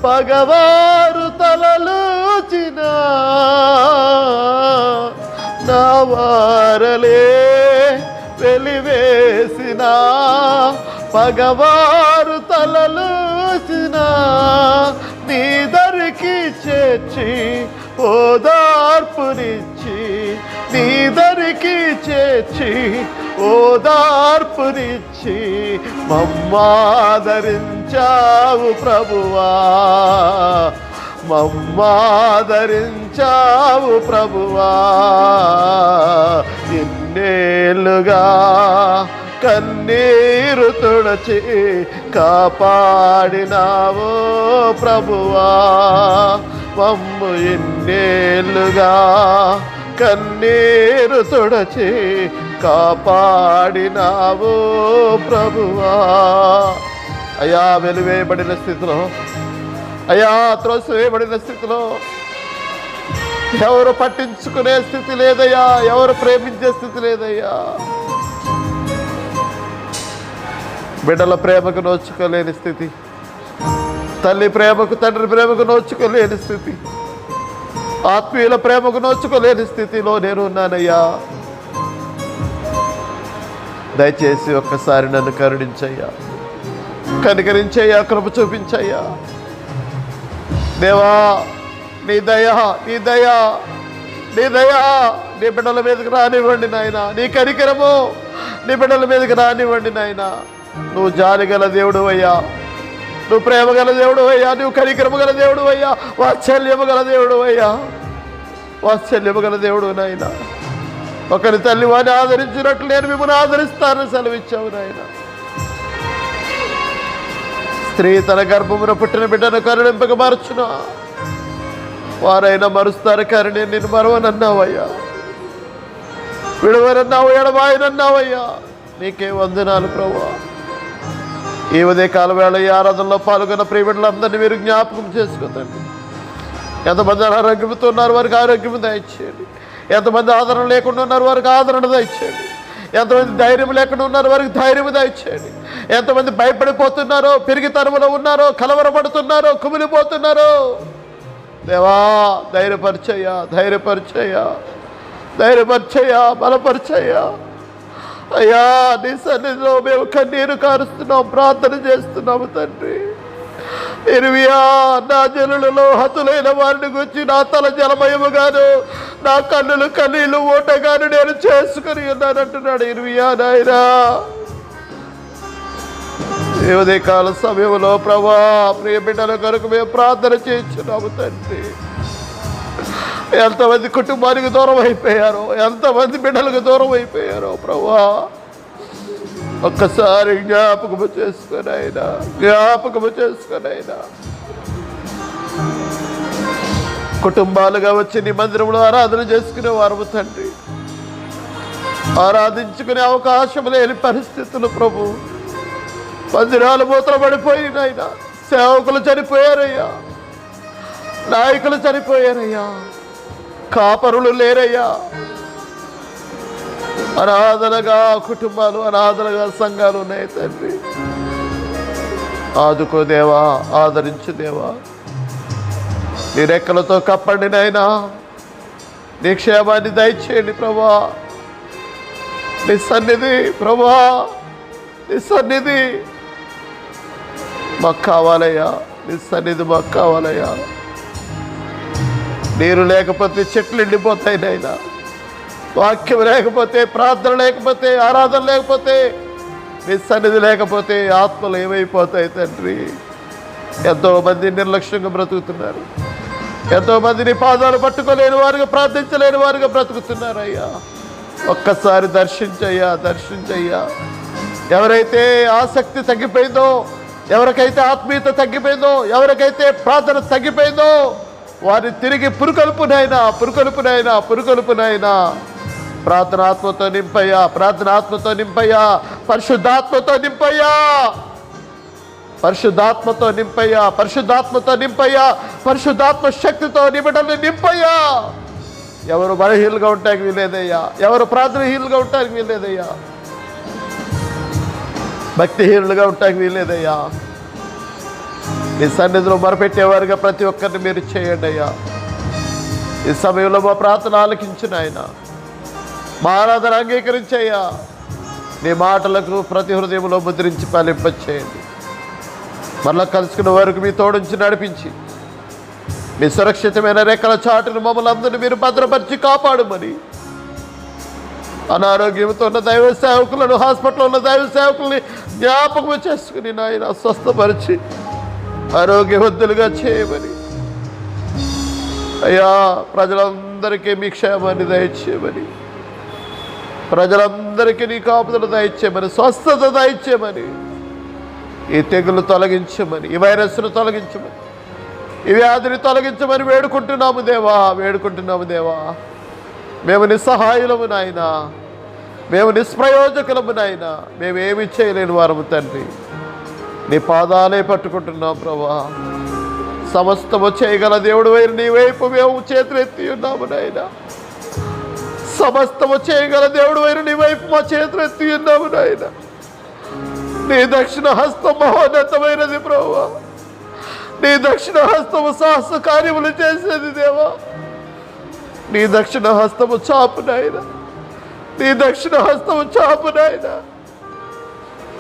పగవారు తలలోచిన, నా వారలే వెలివేసిన పగవారు తలలోచిన, నీ దరికి చేర్చి ఓదార్పునిచ్చి, నీ దరికి చేర్చి ఓదార్పునిచ్చి మమ్మాదరించావు ప్రభువా, మమ్మాదరించావు ప్రభువా. ఇన్నేళ్ళుగా కన్నీరు తుడచి కాపాడినావో ప్రభువా, మమ్ము ఇన్నేళ్ళుగా కన్నీరు తుడచి కాపాడినావో ప్రభువా. అయ్యా వెలివేయబడిన స్థితిలో, అయ్యా త్రోసివేయబడిన స్థితిలో, ఎవరు పట్టించుకునే స్థితి లేదయ్యా, ఎవరు ప్రేమించే స్థితి లేదయ్యా. బిడ్డల ప్రేమకు నోచుకోలేని స్థితి, తల్లి ప్రేమకు తండ్రి ప్రేమకు నోచుకోలేని స్థితి, ఆత్మీయుల ప్రేమకు నోచుకోలేని స్థితిలో నేను ఉన్నానయ్యా. దయచేసి ఒక్కసారి నన్ను కరుణించయ్యా, కనికరించయ్యా, కృప చూపించయ్యా. దేవా నీ దయా, నీ దయా, నీ దయా నీ బిడ్డల మీదకి రానివ్వండి నాయన, నీ కనికరము నీ బిడ్డల మీదకి రానివ్వండి నాయన. నువ్వు జాలి గల దేవుడు అయ్యా, నువ్వు ప్రేమ గల దేవుడు అయ్యా, నువ్వు కనికరము గల దేవుడు అయ్యా, వాత్సల్యము గల దేవుడు అయ్యా, వాత్సల్యము గల దేవుడు నాయన. ఒకరి తల్లి వారిని ఆదరించినట్లు నేను మిమ్మల్ని ఆదరిస్తానని సెలవిచ్చావు నాయన. స్త్రీ తన గర్భమున పుట్టిన బిడ్డను కరుణింపక మరచునా, వారైనా మరుస్తారు కానీ నేను మరవనన్నావయ్యా, విడవనన్నావు, ఎడబాయనన్నావయ్యా. నీకే వందనాలు ప్రభువా. ఈ ఉదయకాల వేళ ఈ ఆరాధనలో పాల్గొన్న ప్రియబిడ్డలందరినీ మీరు జ్ఞాపకం చేసుకోతండి. ఎంతమంది అనారోగ్యంతో ఉన్నారు వారికి ఆరోగ్యం దయచేయండి, ఎంతమంది ఆదరణ లేకుండా ఉన్నారు వారికి ఆదరణ దయచేయండి, ఎంతమంది ధైర్యం లేకుండా ఉన్నారు వారికి ధైర్యం దయచేయండి, ఎంతమంది భయపడిపోతున్నారో, పెరిగితనములో ఉన్నారో, కలవరపడుతున్నారో, కుమిలిపోతున్నారో, దేవా ధైర్యపరిచయ్యా, ధైర్యపరిచయ్యా, ధైర్యపరిచయ్యా, బలపరిచయ్యా. అయ్యా నీ సన్నిధిలో మేము కన్నీరు కారుస్తున్నాం, ప్రార్థన చేస్తున్నాము తండ్రి. ఇర్మియా నా జనులలో హతులైన వారిని గురించి నా తల జలమయముగాను, నా కన్నులు కన్నీళ్ళు ఓటగాను నేను చేసుకుని ఉన్నానంటున్నాడు ఇర్మియా నాయనా. ఈ ఉదయకాల సమయంలో ప్రభా ప్రియ బిడ్డల కొరకు మేము ప్రార్థన చేయించున్నాము తండ్రి. ఎంతమంది కుటుంబానికి దూరం అయిపోయారో, ఎంతమంది బిడ్డలకు దూరం అయిపోయారో ప్రభా ఒక్కసారి జ్ఞాపకము చేసుకొని అయినా, జ్ఞాపకము చేసుకొని అయినా కుటుంబాలుగా వచ్చి నీ మందిరంలో ఆరాధన చేసుకునే వారు తండ్రి. ఆరాధించుకునే అవకాశం లేని పరిస్థితులు ప్రభు. మందిరాలు మూతలు పడిపోయినాయినా, సేవకులు చనిపోయారయ్యా, నాయకులు చనిపోయారయ్యా, కాపరులు లేరయ్యా. అనాథలుగా కుటుంబాలు, అనాథలుగా సంఘాలు ఉన్నాయి తండ్రి. ఆదుకో దేవా, ఆదరించు దేవా. నీ రెక్కలతో కప్పండి నాయనా. నీ క్షేమాన్ని దయచేయండి ప్రభా. నీ సన్నిధి ప్రభా, నీ సన్నిధి మాకు కావాలయ్యా. నీ సన్నిధి మాకు కావాలయ్యా. నీరు లేకపోతే చెట్లు ఎండిపోతాయి నాయనా. వాక్యం లేకపోతే, ప్రార్థన లేకపోతే, ఆరాధన లేకపోతే, నీ సన్నిధి లేకపోతే ఆత్మలు ఏమైపోతాయి తండ్రి. ఎంతోమంది నిర్లక్ష్యంగా బ్రతుకుతున్నారు. ఎంతోమంది నీ పాదాలు పట్టుకోలేని వారుగా, ప్రార్థించలేని వారుగా బ్రతుకుతున్నారయ్యా. ఒక్కసారి దర్శించయ్యా, దర్శించయ్యా. ఎవరైతే ఆసక్తి తగ్గిపోయిందో, ఎవరికైతే ఆత్మీయత తగ్గిపోయిందో, ఎవరికైతే ప్రార్థన తగ్గిపోయిందో వారిని తిరిగి పురుకొల్పునైనా, పురుకొల్పునైనా, పురుకొల్పునైనా ప్రార్థనాత్మతో నింపయ్యా, ప్రార్థనాత్మతో నింపయ్యా, పరిశుద్ధాత్మతో నింపయ్యా, పరిశుద్ధాత్మతో నింపయ్యా, పరిశుద్ధాత్మతో నింపయ్యా, పరిశుద్ధాత్మ శక్తితో నిబిడల్ని నింపయ్యా. ఎవరు బలహీనులుగా ఉండటానికి వీలేదయ్యా, ఎవరు ప్రార్థనహీనులుగా ఉండటానికి వీలేదయ్యా, భక్తిహీనులుగా ఉండటానికి వీలేదయ్యా. నీ సన్నిధిలో మొరపెట్టేవారుగా ప్రతి ఒక్కరిని మీరు చేయండి అయ్యా. ఈ సమయంలో మా ప్రార్థన ఆలకించిన ఆయన, మా ఆరాధన అంగీకరించయ్యా. నీ మాటలకు ప్రతి హృదయంలో ముద్రించి ఫలింపచేయండి. మరలా కలుసుకున్న వరకు మీ తోడుంచి నడిపించి, మీ సురక్షితమైన రెక్కల చాటును మమ్మల్ని అందరినీ మీరు భద్రపరిచి కాపాడమని, అనారోగ్యంతో ఉన్న దైవ సేవకులను, హాస్పిటల్లో ఉన్న దైవ సేవకుల్ని జ్ఞాపకం చేసుకుని నాయన స్వస్థపరిచి ఆరోగ్యవంతులుగా చేయమని అయ్యా. ప్రజలందరికీ మీ క్షేమాన్ని దయచేయమని, ప్రజలందరికీ నీ కాపుదలు దయచేయమని, స్వస్థత దయచేయమని, ఈ తెగులు తొలగించమని, ఈ వైరస్ను తొలగించమని, ఈ వ్యాధిని తొలగించమని వేడుకుంటున్నాము దేవా, వేడుకుంటున్నాము దేవా. మేము నిస్సహాయులము నాయనా, మేము నిష్ప్రయోజకులము నాయనా, మేమేమి చేయలేని వారము తండ్రి. నీ పాదాలే పట్టుకుంటున్నాం ప్రభా. సమస్తము చేయగల దేవుడు వైపు నీ వైపు మేము చేతులెత్తి ఉన్నాము నాయనా. సమస్తము చేయగల దేవుడు వైపు నీ వైపు మా చేతులెత్తి ఉన్నాము నాయనా. నీ దక్షిణ హస్తం మహోన్నతమైనది ప్రభువా. నీ దక్షిణ హస్తము సాహస కార్యములు చేసేది దేవా. నీ దక్షిణ హస్తము చాపు నాయనా, నీ దక్షిణ హస్తము చాపు నాయనా,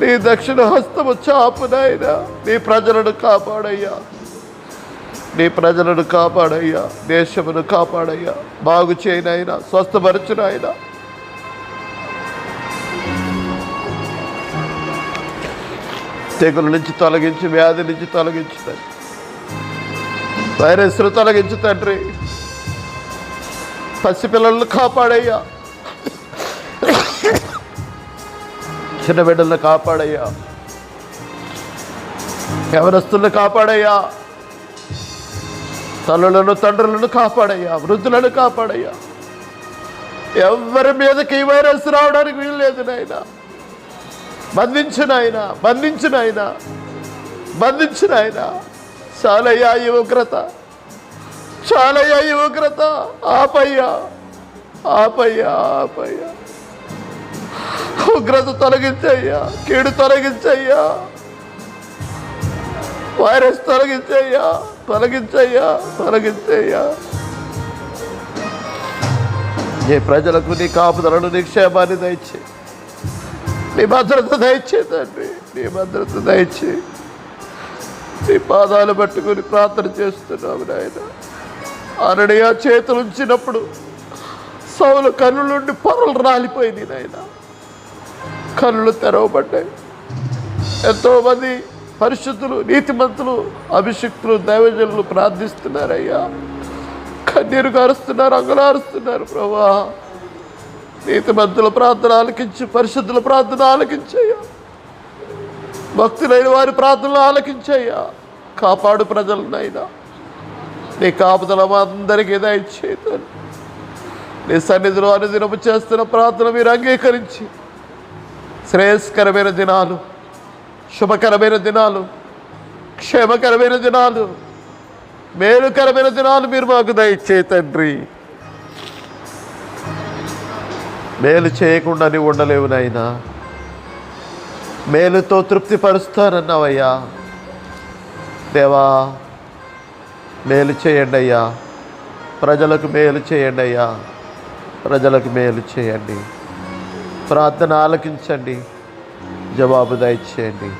నీ దక్షిణ హస్తము చాపు నాయనా. నీ ప్రజలను కాపాడయ్యా, నీ ప్రజలను కాపాడయ్యా, దేశమును కాపాడయ్యా. బాగు చేయనైనా, స్వస్థపరచునైనా. తెగుల నుంచి తొలగించి, వ్యాధి నుంచి తొలగించు, వైరస్ను తొలగించు తండ్రి. పసిపిల్లలను కాపాడయ్యా, చిన్న బిడ్డలను కాపాడయ్యా, యవనస్తులను కాపాడయ్యా, తల్లులను తండ్రులను కాపాడయ్యా, వృద్ధులను కాపాడయ్యా. ఎవరి మీదకి ఈ వైరస్ రావడానికి వీలు లేదు నాయన. బంధించు నాయన, బంధించు నాయన, బంధించు నాయన. చాలయ్యా ఈ ఉగ్రత, చాలయ్యా ఈ ఉగ్రత. ఆపయ్యా, ఆపయ్యా, ఆపయ్యా. ఉగ్రత తొలగించయ్యా, కీడు తొలగించయ్యా, వైరస్ తొలగించయ్యా, తొలగించయ్యా, తొలగించయ్యా. ఏ ప్రజలకు నీ కాపుదలను, నీ క్షేమాన్ని దయచే, నీ భద్రత దయచే తండ్రి, నీ భద్రత దయచే. నీ పాదాలు పట్టుకుని ప్రార్థన చేస్తున్నావు నాయన. అననీయ చేతులుంచినప్పుడు సౌలు కన్నుల నుండి పొరలు రాలిపోయింది నాయన. కళ్ళు తెరవబడ్డాయి, ఎంతోమంది పరిశుద్ధులు, నీతిమంతులు, అభిషిక్తులు, దైవజనులు ప్రార్థిస్తున్నారయ్యా. కన్నీరు కారుస్తున్నారు, అంగలారుస్తున్నారు ప్రభా. నీతిమంతుల ప్రార్థన ఆలకించి, పరిశుద్ధుల ప్రార్థన ఆలకించయ్యా. భక్తులైన వారి ప్రార్థనలు ఆలకించయ్యా. కాపాడు ప్రజలనైనా. నీ కాపుదల మా అందరికీ దయచేయు. నీ సన్నిధిలో అనుదినము చేస్తున్న ప్రార్థన మీరు అంగీకరించి శ్రేయస్కరమైన దినాలు, శుభకరమైన దినాలు, క్షేమకరమైన దినాలు, మేలుకరమైన దినాలు మీరు మాకు దయచేయి తండ్రి. మేలు చేయకుండా నీవు ఉండలేవు నాయనా. మేలుతో తృప్తిపరుస్తానన్నావయ్యా. దేవా, మేలు చేయండి అయ్యా. ప్రజలకు మేలు చేయండి అయ్యా. ప్రజలకు మేలు చేయండి. ప్రార్థన ఆలకించండి, జవాబు దయచేయండి.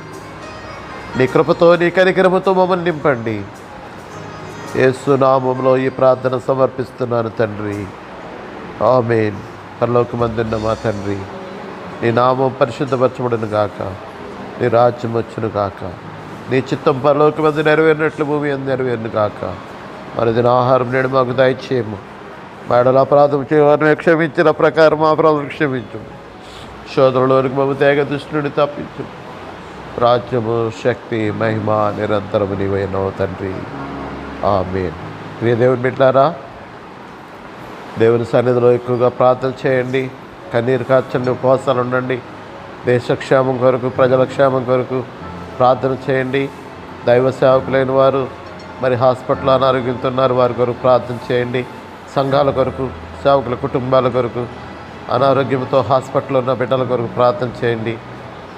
నీ కృపతో, నీ కనికరముతో మమ్మల్ని నింపండి. యేసు నామములో ఈ ప్రార్థన సమర్పిస్తున్నాను తండ్రి. ఆమేన్. పరలోకమందున్న మా తండ్రి, నీ నామం పరిశుద్ధపరచబడును గాక. నీ రాజ్యం వచ్చును గాక. నీ చిత్తం పరలోకమందు నెరవేరినట్లు భూమి అందు నెరవేరును గాక. మరి దీని ఆహారం నేడు మాకు దయచేయము. మేడల అపరాధం చేయవారిని క్షమించిన ప్రకారం అపరాధం క్షమించము. శోధనలోనికి మమ్మ తేగ దుష్టుని తప్పించు. రాజ్యము, శక్తి, మహిమ నిరంతరము నీవైనవు తండ్రి. ఆమేన్. ప్రియ దేవుని బిడ్డలారా, దేవుని సన్నిధిలో ఎక్కువగా ప్రార్థన చేయండి. కన్నీరు కార్చండి, ఉపవాసాలు ఉండండి. దేశక్షేమం కొరకు, ప్రజల క్షేమం కొరకు ప్రార్థన చేయండి. దైవ సేవకులైన వారు మరి హాస్పిటల్ అనారోగ్యంతో ఉన్నారు, వారి కొరకు ప్రార్థన చేయండి. సంఘాల కొరకు, సేవకుల కుటుంబాల కొరకు, అనారోగ్యంతో హాస్పిటల్లో ఉన్న బిడ్డల కొరకు ప్రార్థన చేయండి.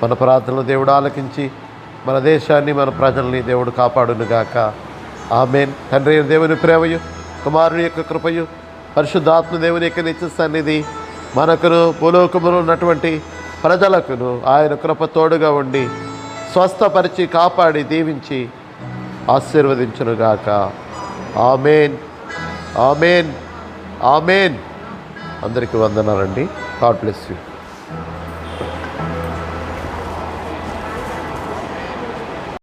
మన ప్రార్థనలు దేవుడు ఆలకించి మన దేశాన్ని, మన ప్రజల్ని దేవుడు కాపాడునుగాక. ఆమేన్. తండ్రి దేవుని ప్రేమయు, కుమారుని యొక్క కృపయు, పరిశుద్ధాత్మ దేవుని యొక్క నిత్య సన్నిధి మనకును భూలోకములో ఉన్నటువంటి ప్రజలకును ఆయన కృప తోడుగా ఉండి స్వస్థపరిచి, కాపాడి, దీవించి ఆశీర్వదించునుగాక. ఆమేన్. ఆమేన్. ఆమేన్. అందరికీ వందనాలండి. God bless you.